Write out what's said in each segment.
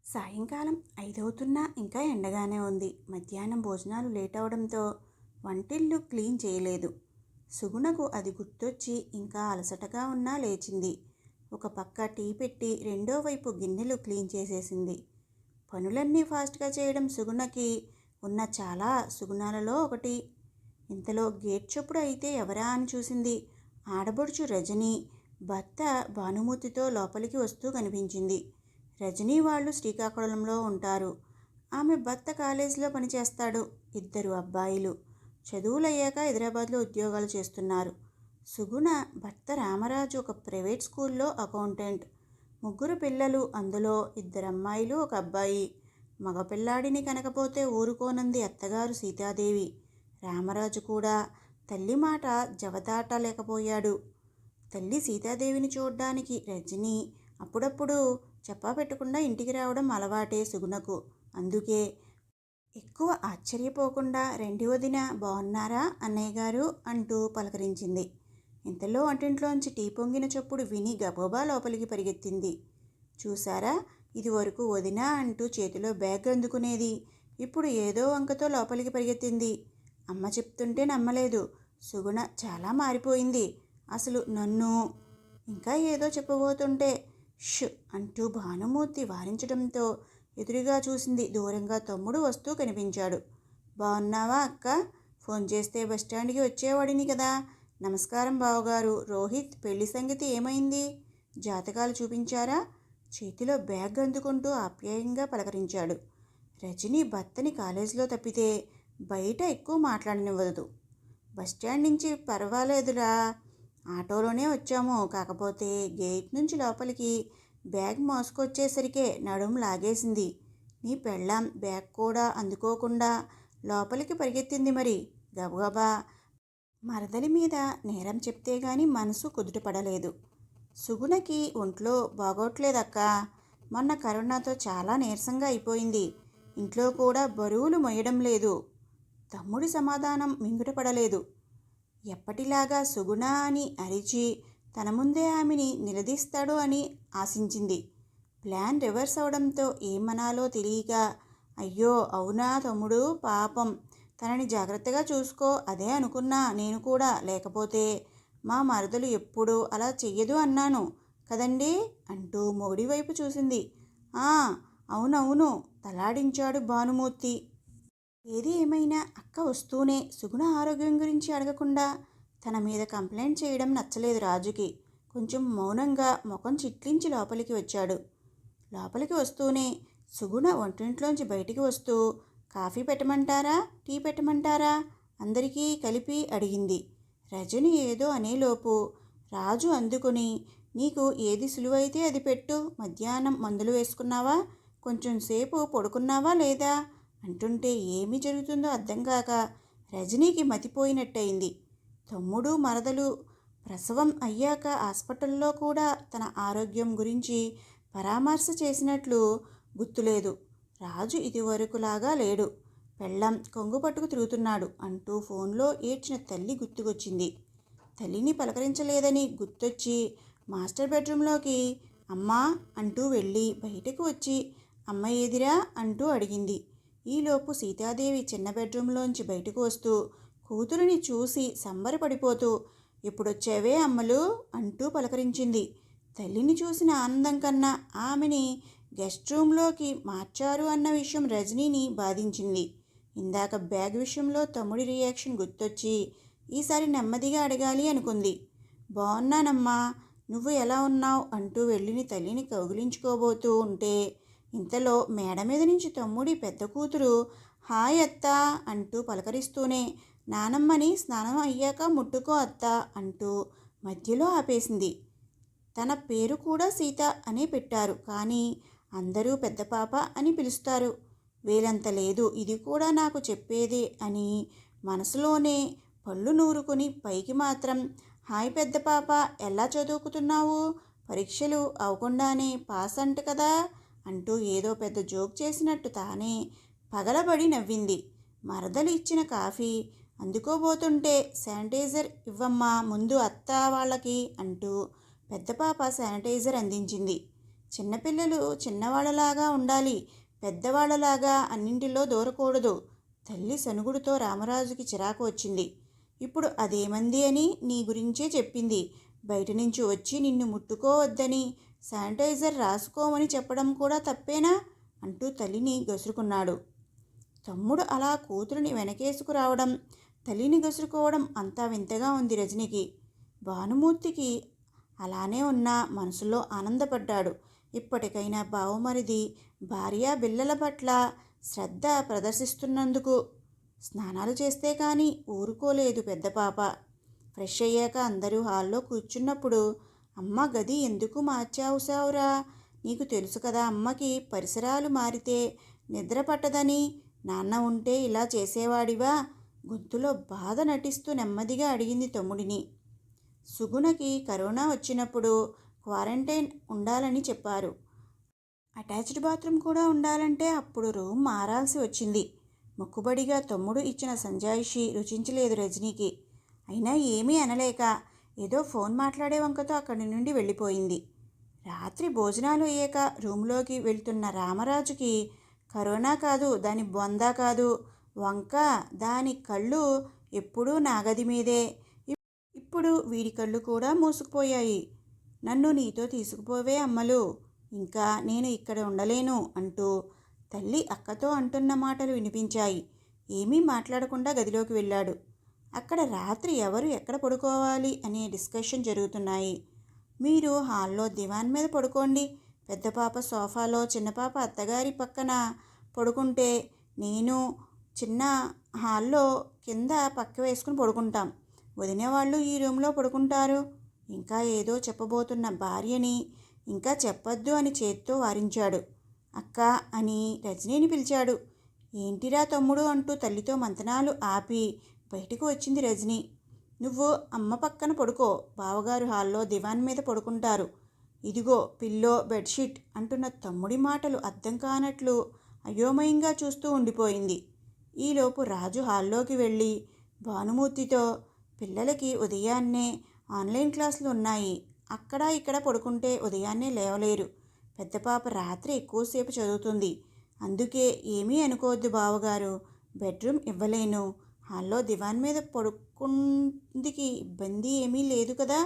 సాయంకాలం 5 అవుతున్నా ఇంకా ఎండగానే ఉంది. మధ్యాహ్నం భోజనాలు లేట్ అవడంతో వంటిల్లు క్లీన్ చేయలేదు. సుగుణకు అది గుర్తొచ్చి ఇంకా అలసటగా ఉన్నా లేచింది. ఒక పక్క టీ పెట్టి రెండో వైపు గిన్నెలు క్లీన్ చేసేసింది. పనులన్నీ ఫాస్ట్గా చేయడం సుగుణకి ఉన్న చాలా సుగుణాలలో ఒకటి. ఇంతలో గేట్ చప్పుడు అయితే ఎవరా అని చూసింది. ఆడబడుచు రజని భర్త భానుమూతితో లోపలికి వస్తూ కనిపించింది. రజనీ వాళ్ళు శ్రీకాకుళంలో ఉంటారు. ఆమె భర్త కాలేజీలో పనిచేస్తాడు. 2 అబ్బాయిలు చదువులయ్యాక హైదరాబాద్లో ఉద్యోగాలు చేస్తున్నారు. సుగుణ భర్త రామరాజు ఒక ప్రైవేట్ స్కూల్లో అకౌంటెంట్. 3 పిల్లలు, అందులో 2 అమ్మాయిలు, 1 అబ్బాయి. మగపిల్లాడిని కనకపోతే ఊరుకోనంది అత్తగారు సీతాదేవి. రామరాజు కూడా తల్లి మాట జవదాటలేకపోయాడు. తల్లి సీతాదేవిని చూడ్డానికి రజని అప్పుడప్పుడు చెప్పా పెట్టకుండా ఇంటికి రావడం అలవాటే సుగుణకు. అందుకే ఎక్కువ ఆశ్చర్యపోకుండా "రెండి వదినా, బాగున్నారా అన్నయ్య గారు" అంటూ పలకరించింది. ఇంతలో వంటింట్లోంచి టీ పొంగిన చప్పుడు విని గబగబా లోపలికి పరిగెత్తింది. చూసారా, ఇది వరకు వదినా అంటూ చేతిలో బ్యాగ్ అందుకునేది. ఇప్పుడు ఏదో వంకతో లోపలికి పరిగెత్తింది. అమ్మ చెప్తుంటే నమ్మలేదు. సుగుణ చాలా మారిపోయింది. అసలు నన్ను ఇంకా ఏదో చెప్పబోతుంటే ష్ అంటూ భానుమూర్తి వారించడంతో ఎదురుగా చూసింది. దూరంగా తమ్ముడు వస్తూ కనిపించాడు. బాగున్నావా అక్క? ఫోన్ చేస్తే బస్టాండ్కి వచ్చేవాడిని కదా. నమస్కారం బావగారు. రోహిత్ పెళ్లి సంగతి ఏమైంది? జాతకాలు చూపించారా? చేతిలో బ్యాగ్ అందుకుంటూ ఆప్యాయంగా పలకరించాడు. రజని భర్తని కాలేజీలో తప్పితే బయట ఎక్కువ మాట్లాడనివ్వదు. బస్టాండ్ నుంచి పర్వాలేదురా, ఆటోలోనే వచ్చాము. కాకపోతే గేట్ నుంచి లోపలికి బ్యాగ్ మోసుకొచ్చేసరికే నడుం లాగేసింది. నీ పెళ్ళాం బ్యాగ్ కూడా అందుకోకుండా లోపలికి పరిగెత్తింది. మరి గబగబా మరదలి మీద నేరం చెప్తే గాని మనసు కుదుటపడలేదు. సుగుణకి ఒంట్లో బాగోట్లేదక్క. మొన్న కరోనాతో చాలా నీరసంగా అయిపోయింది. ఇంట్లో కూడా బరువులు మొయ్యడం లేదు. తమ్ముడి సమాధానం మింగుటపడలేదు. ఎప్పటిలాగా సుగుణ అని అరిచి తన ముందే ఆమెని నిలదీస్తాడు అని ఆశించింది. ప్లాన్ రివర్స్ అవడంతో ఏమనాలో తెలియక, అయ్యో అవునా తమ్ముడు, పాపం, తనని జాగ్రత్తగా చూసుకో, అదే అనుకున్నా నేను కూడా. లేకపోతే మా మరదలు ఎప్పుడూ అలా చెయ్యదు అన్నాను కదండీ అంటూ మొగుడి వైపు చూసింది. అవునవును తలాడించాడు భానుమూర్తి. ఏది ఏమైనా అక్క వస్తూనే సుగుణ ఆరోగ్యం గురించి అడగకుండా తన మీద కంప్లైంట్ చేయడం నచ్చలేదు రాజుకి. కొంచెం మౌనంగా ముఖం చిట్లించి లోపలికి వచ్చాడు. లోపలికి వస్తూనే సుగుణ వంటింట్లోంచి బయటికి వస్తూ కాఫీ పెట్టమంటారా, టీ పెట్టమంటారా అందరికీ కలిపి అడిగింది. రజని ఏదో అనేలోపు రాజు అందుకుని, నీకు ఏది సులువైతే అది పెట్టు. మధ్యాహ్నం మందులు వేసుకున్నావా? కొంచెం సేపు పడుకున్నావా లేదా అంటుంటే ఏమి జరుగుతుందో అర్థం కాక రజనీకి మతిపోయినట్టయింది. తమ్ముడు మరదలు ప్రసవం అయ్యాక హాస్పిటల్లో కూడా తన ఆరోగ్యం గురించి పరామర్శ చేసినట్లు గుర్తులేదు. రాజు ఇదివరకులాగా లేడు. పెళ్ళాం కొంగు పట్టుకు తిరుగుతున్నాడు అంటూ ఫోన్లో ఏడ్చిన తల్లి గుర్తుకొచ్చింది. తల్లిని పలకరించలేదని గుర్తొచ్చి మాస్టర్ బెడ్రూమ్లోకి అమ్మా అంటూ వెళ్ళి బయటకు వచ్చి అమ్మ ఏదిరా అంటూ అడిగింది. ఈలోపు సీతాదేవి చిన్న బెడ్రూమ్లోంచి బయటకు వస్తూ కూతురిని చూసి సంబరపడిపోతూ ఎప్పుడొచ్చావే అమ్మలు అంటూ పలకరించింది. తల్లిని చూసిన ఆనందం కన్నా ఆమెని గెస్ట్ రూమ్లోకి మార్చారు అన్న విషయం రజనీని బాధించింది. ఇందాక బ్యాగ్ విషయంలో తమ్ముడి రియాక్షన్ గుర్తొచ్చి ఈసారి నెమ్మదిగా అడగాలి అనుకుంది. బాగున్నానమ్మా, నువ్వు ఎలా ఉన్నావు అంటూ వెళ్ళిని తల్లిని కౌగిలించుకోబోతూ ఉంటే ఇంతలో మేడ మీద నుంచి తమ్ముడి పెద్ద కూతురు హాయ్ అత్తా అంటూ పలకరిస్తూనే నానమ్మని స్నానం అయ్యాక ముట్టుకో అత్తా అంటూ మధ్యలో ఆపేసింది. తన పేరు కూడా సీత అనే పెట్టారు, కానీ అందరూ పెద్ద పాప అని పిలుస్తారు. వేలంత లేదు, ఇది కూడా నాకు చెప్పేదే అని మనసులోనే పళ్ళు నూరుకుని పైకి మాత్రం హాయ్ పెద్ద పాప, ఎలా చదువుకుతున్నావు? పరీక్షలు అవకుండానే పాస్ అంట కదా అంటూ ఏదో పెద్ద జోక్ చేసినట్టు తానే పగలబడి నవ్వింది. మరదలు ఇచ్చిన కాఫీ అందుకోబోతుంటే శానిటైజర్ ఇవ్వమ్మా ముందు అత్త వాళ్ళకి అంటూ పెద్ద పాప శానిటైజర్ అందించింది. చిన్నపిల్లలు చిన్నవాళ్ళలాగా ఉండాలి, పెద్దవాళ్ళలాగా అన్నింటిలో దూరకూడదు. తల్లి సనుగుడుతో రామరాజుకి చిరాకు వచ్చింది. ఇప్పుడు అదేమంది అని నీ గురించే చెప్పింది. బయట నుంచి వచ్చి నిన్ను ముట్టుకోవద్దని, శానిటైజర్ రాసుకోమని చెప్పడం కూడా తప్పేనా అంటూ తల్లిని గసురుకున్నాడు. తమ్ముడు అలా కూతురిని వెనకేసుకురావడం, తల్లిని గసురుకోవడం అంతా వింతగా ఉంది రజనికి. భానుమూర్తికి అలానే ఉన్న మనసులో ఆనందపడ్డాడు. ఇప్పటికైనా బావమరిది భార్యా బిల్లల పట్ల శ్రద్ధ ప్రదర్శిస్తున్నందుకు. స్నానాలు చేస్తే కానీ ఊరుకోలేదు పెద్ద పాప. ఫ్రెష్ అయ్యాక అందరూ హాల్లో కూర్చున్నప్పుడు, అమ్మ గది ఎందుకు మార్చావుసావురా? నీకు తెలుసు కదా అమ్మకి పరిసరాలు మారితే నిద్ర పట్టదని. నాన్న ఉంటే ఇలా చేసేవాడివా? గొంతులో బాధ నటిస్తూ నెమ్మదిగా అడిగింది తమ్ముడిని. సుగుణకి కరోనా వచ్చినప్పుడు క్వారంటైన్ ఉండాలని చెప్పారు. అటాచ్డ్ బాత్రూమ్ కూడా ఉండాలంటే అప్పుడు రూమ్ మారాల్సి వచ్చింది. మొక్కుబడిగా తమ్ముడు ఇచ్చిన సంజాయిషి రుచించలేదు రజనీకి. అయినా ఏమీ అనలేక ఏదో ఫోన్ మాట్లాడే వంకతో అక్కడి నుండి వెళ్ళిపోయింది. రాత్రి భోజనాలు అయ్యాక రూమ్లోకి వెళ్తున్న రామరాజుకి కరోనా కాదు, దాని బొంద కాదు, వంక, దాని కళ్ళు ఎప్పుడూ నాగది మీదే. ఇప్పుడు వీడి కళ్ళు కూడా మూసుకుపోయాయి. నన్ను నీతో తీసుకుపోవే అమ్మలు, ఇంకా నేను ఇక్కడ ఉండలేను అంటూ తల్లి అక్కతో అంటున్న మాటలు వినిపించాయి. ఏమీ మాట్లాడకుండా గదిలోకి వెళ్ళాడు. అక్కడ రాత్రి ఎవరు ఎక్కడ పడుకోవాలి అనే డిస్కషన్ జరుగుతున్నాయి. మీరు హాల్లో దివాన్ మీద పడుకోండి, పెద్ద పాప సోఫాలో, చిన్నపాప అత్తగారి పక్కన పడుకుంటే నేను చిన్న హాల్లో కింద పక్క వేసుకుని పడుకుంటాం. వదిన వాళ్ళు ఈ రూమ్లో పడుకుంటారు. ఇంకా ఏదో చెప్పబోతున్న భార్యని ఇంకా చెప్పొద్దు అని చేత్తో వారించాడు. అక్క అని రజనీని పిలిచాడు. ఏంటిరా తమ్ముడు అంటూ తల్లితో మంతనాలు ఆపి బయటకు వచ్చింది రజనీ. నువ్వు అమ్మ పక్కన పడుకో, బావగారు హాల్లో దివాన్ మీద పడుకుంటారు. ఇదిగో పిల్లో, బెడ్షీట్ అంటున్న తమ్ముడి మాటలు అర్థం కానట్లు అయోమయంగా చూస్తూ ఉండిపోయింది. ఈలోపు రాజు హాల్లోకి వెళ్ళి భానుమూర్తితో, పిల్లలకి ఉదయాన్నే ఆన్లైన్ క్లాసులు ఉన్నాయి, అక్కడ ఇక్కడ పడుకుంటే ఉదయాన్నే లేవలేరు. పెద్ద పాప రాత్రి ఎక్కువసేపు చదువుతుంది, అందుకే ఏమీ అనుకోవద్దు బావగారు, బెడ్రూమ్ ఇవ్వలేను. హాల్లో దివాన్ మీద పడుకుందికి ఇబ్బంది ఏమీ లేదు కదా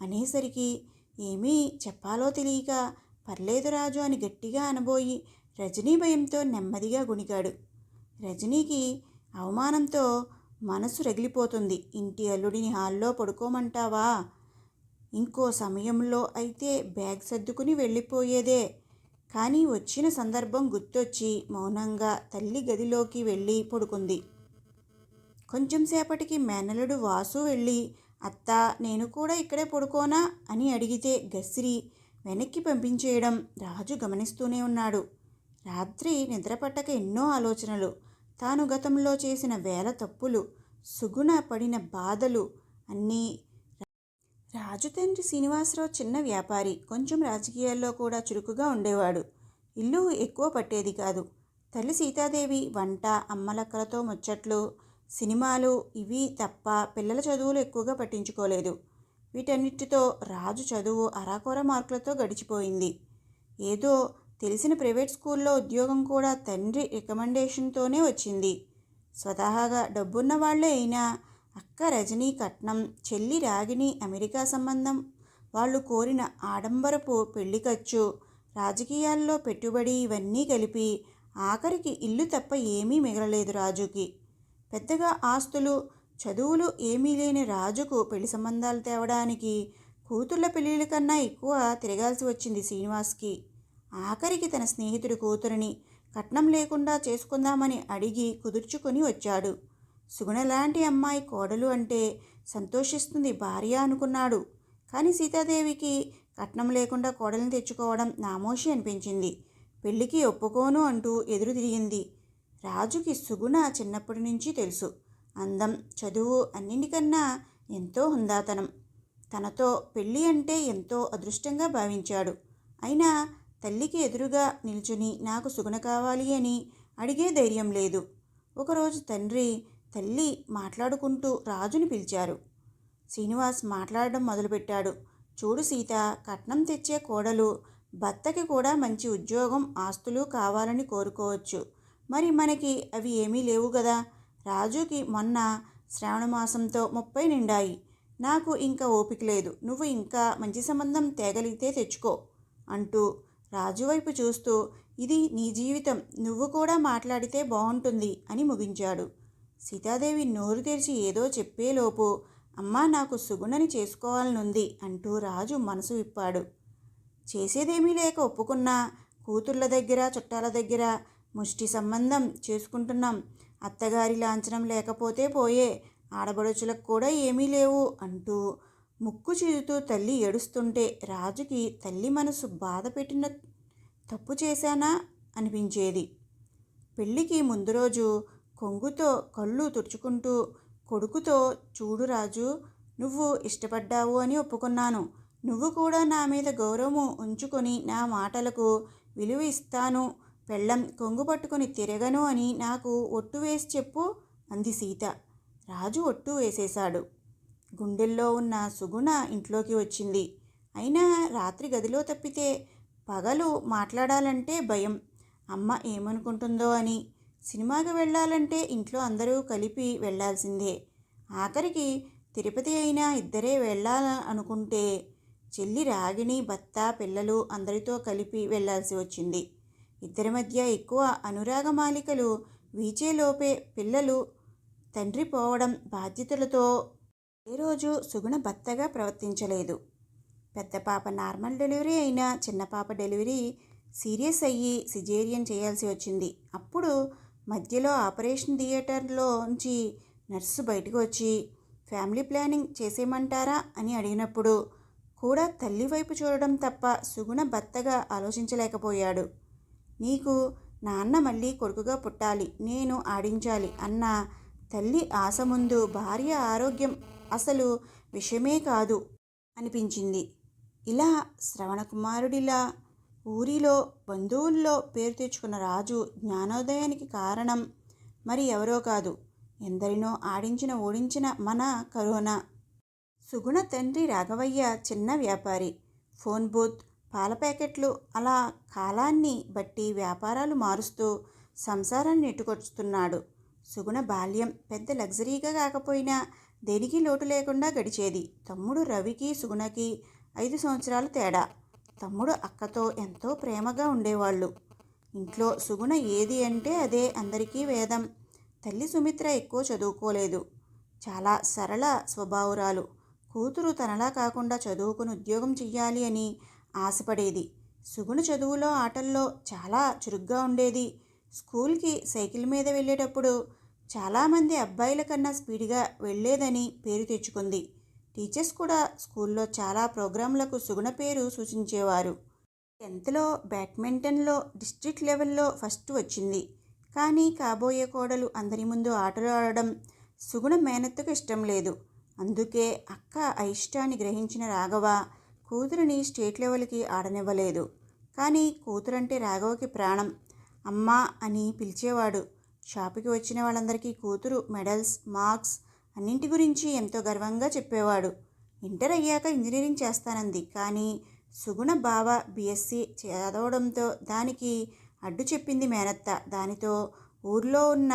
అనేసరికి ఏమీ చెప్పాలో తెలియక పర్లేదు రాజు అని గట్టిగా అనబోయి రజనీ భయంతో నెమ్మదిగా గుణికాడు. రజనీకి అవమానంతో మనసు రగిలిపోతుంది. ఇంటి అల్లుడిని హాల్లో పడుకోమంటావా? ఇంకో సమయంలో అయితే బ్యాగ్ సర్దుకుని వెళ్ళిపోయేదే. కానీ వచ్చిన సందర్భం గుర్తొచ్చి మౌనంగా తల్లి గదిలోకి వెళ్ళి పడుకుంది. కొంచెం సేపటికి మేనలుడు వాసు వెళ్ళి, అత్త నేను కూడా ఇక్కడే పడుకోనా అని అడిగితే గసిరి వెనక్కి పంపించేయడం రాజు గమనిస్తూనే ఉన్నాడు. రాత్రి నిద్రపట్టక ఎన్నో ఆలోచనలు, తాను గతంలో చేసిన వేల తప్పులు, సుగుణ పడిన బాధలు అన్నీ. రాజు తండ్రి శ్రీనివాసరావు చిన్న వ్యాపారి, కొంచెం రాజకీయాల్లో కూడా చురుకుగా ఉండేవాడు. ఇల్లు ఎక్కువ పట్టేది కాదు. తల్లి సీతాదేవి వంట, అమ్మలక్కలతో ముచ్చట్లు, సినిమాలు ఇవి తప్ప పిల్లల చదువులు ఎక్కువగా పట్టించుకోలేదు. వీటన్నిటితో రాజు చదువు అరాకొర మార్కులతో గడిచిపోయింది. ఏదో తెలిసిన ప్రైవేట్ స్కూల్లో ఉద్యోగం కూడా తండ్రి రికమెండేషన్తోనే వచ్చింది. స్వతహాగా డబ్బున్న వాళ్లే అయినా అక్క రజనీ కట్నం, చెల్లి రాగిణి అమెరికా సంబంధం, వాళ్ళు కోరిన ఆడంబరపు పెళ్లి ఖర్చు, రాజకీయాల్లో పెట్టుబడి ఇవన్నీ కలిపి ఆఖరికి ఇల్లు తప్ప ఏమీ మిగలలేదు రాజుకి. పెద్దగా ఆస్తులు, చదువులు ఏమీ లేని రాజుకు పెళ్లి సంబంధాలు తేవడానికి కూతుళ్ళ పెళ్ళిళ్ళ కన్నా ఎక్కువ తిరగాల్సి వచ్చింది శ్రీనివాస్కి. ఆఖరికి తన స్నేహితుడి కూతురిని కట్నం లేకుండా చేసుకుందామని అడిగి కుదుర్చుకొని వచ్చాడు. సుగుణ లాంటి అమ్మాయి కోడలు అంటే సంతోషిస్తుంది భార్య అనుకున్నాడు. కానీ సీతాదేవికి కట్నం లేకుండా కోడల్ని తెచ్చుకోవడం నామోషి అనిపించింది. పెళ్లికి ఒప్పుకోను అంటూ ఎదురు తిరిగింది. రాజుకి సుగుణ చిన్నప్పటి నుంచి తెలుసు. అందం, చదువు అన్నింటికన్నా ఎంతో హుందాతనం. తనతో పెళ్ళి అంటే ఎంతో అదృష్టంగా భావించాడు. అయినా తల్లికి ఎదురుగా నిల్చుని నాకు సుగుణ కావాలి అని అడిగే ధైర్యం లేదు. ఒకరోజు తండ్రి, తల్లి మాట్లాడుకుంటూ రాజుని పిలిచారు. శ్రీనివాస్ మాట్లాడడం మొదలుపెట్టాడు. చూడు సీత, కట్నం తెచ్చే కోడలు భర్తకి కూడా మంచి ఉద్యోగం ఆస్తులు కావాలని కోరుకోవచ్చు. మరి మనకి అవి ఏమీ లేవు కదా. రాజుకి మొన్న శ్రావణ మాసంతో 30 నిండాయి. నాకు ఇంకా ఓపిక లేదు. నువ్వు ఇంకా మంచి సంబంధం తేగలిగితే తెచ్చుకో అంటూ రాజు వైపు చూస్తూ, ఇది నీ జీవితం, నువ్వు కూడా మాట్లాడితే బాగుంటుంది అని ముగించాడు. సీతాదేవి నోరు తెరిచి ఏదో చెప్పేలోపు, అమ్మా నాకు సుగుణని చేసుకోవాలనుంది అంటూ రాజు మనసు విప్పాడు. చేసేదేమీ లేక ఒప్పుకున్నా, కూతుర్ల దగ్గర చుట్టాల దగ్గర ముష్టి సంబంధం చేసుకుంటున్నాం, అత్తగారి లాంఛనం లేకపోతే పోయే, ఆడబడుచులకు కూడా ఏమీ లేవు అంటూ ముక్కు చిదుతూ తల్లి ఏడుస్తుంటే రాజుకి తల్లి మనసు బాధ పెట్టిన తప్పు చేశానా అనిపించేది. పెళ్ళికి ముందు రోజు కొంగుతో కళ్ళు తుడుచుకుంటూ కొడుకుతో, చూడు రాజు, నువ్వు ఇష్టపడ్డావు అని ఒప్పుకున్నాను. నువ్వు కూడా నా మీద గౌరవం ఉంచుకొని నా మాటలకు విలువ ఇస్తాను, పెళ్ళం కొంగు పట్టుకొని తిరగను అని నాకు ఒట్టు వేసి చెప్పు అంది సీత. రాజు ఒట్టు వేసేశాడు. గుండెల్లో ఉన్న సుగుణ ఇంట్లోకి వచ్చింది. అయినా రాత్రి గదిలో తప్పితే పగలు మాట్లాడాలంటే భయం. అమ్మ ఏమనుకుంటుందో అని. సినిమాకి వెళ్ళాలంటే ఇంట్లో అందరూ కలిపి వెళ్ళాల్సిందే. ఆఖరికి తిరుపతి అయినా ఇద్దరే వెళ్ళాలనుకుంటే చెల్లి రాగిణి, భర్త, పిల్లలు అందరితో కలిపి వెళ్ళాల్సి వచ్చింది. ఇద్దరి మధ్య ఎక్కువ అనురాగమాలికలు వీచేలోపే పిల్లలు తండ్రి పోవడం బాధ్యతలతో ఏ రోజు సుగుణ భర్తగా ప్రవర్తించలేదు. పెద్ద పాప నార్మల్ డెలివరీ అయినా చిన్న పాప డెలివరీ సీరియస్ అయ్యి సిజేరియన్ చేయాల్సి వచ్చింది. అప్పుడు మధ్యలో ఆపరేషన్ థియేటర్లోంచి నర్సు బయటకు వచ్చి ఫ్యామిలీ ప్లానింగ్ చేసేయమంటారా అని అడిగినప్పుడు కూడా తల్లి వైపు చూడడం తప్ప సుగుణ భర్తగా ఆలోచించలేకపోయాడు. నీకు నాన్న మళ్ళీ కొడుకుగా పుట్టాలి, నేను ఆడించాలి అన్న తల్లి ఆశ ముందు భార్య ఆరోగ్యం అసలు విషయమే కాదు అనిపించింది. ఇలా శ్రవణకుమారుడిలా ఊరిలో బంధువుల్లో పేరు తెచ్చుకున్న రాజు జ్ఞానోదయానికి కారణం మరి ఎవరో కాదు, ఎందరినో ఆడించిన ఓడించిన మన కరోనా. సుగుణ తండ్రి రాఘవయ్య చిన్న వ్యాపారి. ఫోన్ బూత్, పాల ప్యాకెట్లు, అలా కాలాన్ని బట్టి వ్యాపారాలు మారుస్తూ సంసారాన్ని నెట్టుకొస్తున్నాడు. సుగుణ బాల్యం పెద్ద లగ్జరీగా కాకపోయినా దేనికి లోటు లేకుండా గడిచేది. తమ్ముడు రవికి సుగుణకి 5 సంవత్సరాల తేడా. తమ్ముడు అక్కతో ఎంతో ప్రేమగా ఉండేవాళ్ళు. ఇంట్లో సుగుణ ఏది అంటే అదే అందరికీ వేదం. తల్లి సుమిత్ర ఎక్కువ చదువుకోలేదు. చాలా సరళ స్వభావురాలు. కూతురు తనలా కాకుండా చదువుకుని ఉద్యోగం చెయ్యాలి అని ఆశపడేది. సుగుణ చదువులో ఆటల్లో చాలా చురుగ్గా ఉండేది. స్కూల్కి సైకిల్ మీద వెళ్ళేటప్పుడు చాలామంది అబ్బాయిల కన్నా స్పీడ్గా వెళ్ళేదని పేరు తెచ్చుకుంది. టీచర్స్ కూడా స్కూల్లో చాలా ప్రోగ్రాంలకు సుగుణ పేరు సూచించేవారు. 10th బ్యాడ్మింటన్లో డిస్ట్రిక్ట్ లెవెల్లో ఫస్ట్ వచ్చింది. కానీ కాబోయే కోడలు అందరి ముందు ఆటలు ఆడడం సుగుణ మేనత్తకు ఇష్టం లేదు. అందుకే అక్క అయిష్టాన్ని గ్రహించిన రాఘవ కూతురిని స్టేట్ లెవెల్కి ఆడనివ్వలేదు. కానీ కూతురంటే రాఘవకి ప్రాణం. అమ్మా అని పిలిచేవాడు. షాపుకి వచ్చిన వాళ్ళందరికీ కూతురు మెడల్స్, మార్క్స్ అన్నింటి గురించి ఎంతో గర్వంగా చెప్పేవాడు. ఇంటర్ అయ్యాక ఇంజనీరింగ్ చేస్తానంది. కానీ సుగుణ బావ బీఎస్సీ చదవడంతో దానికి అడ్డు చెప్పింది మేనత్త. దానితో ఊర్లో ఉన్న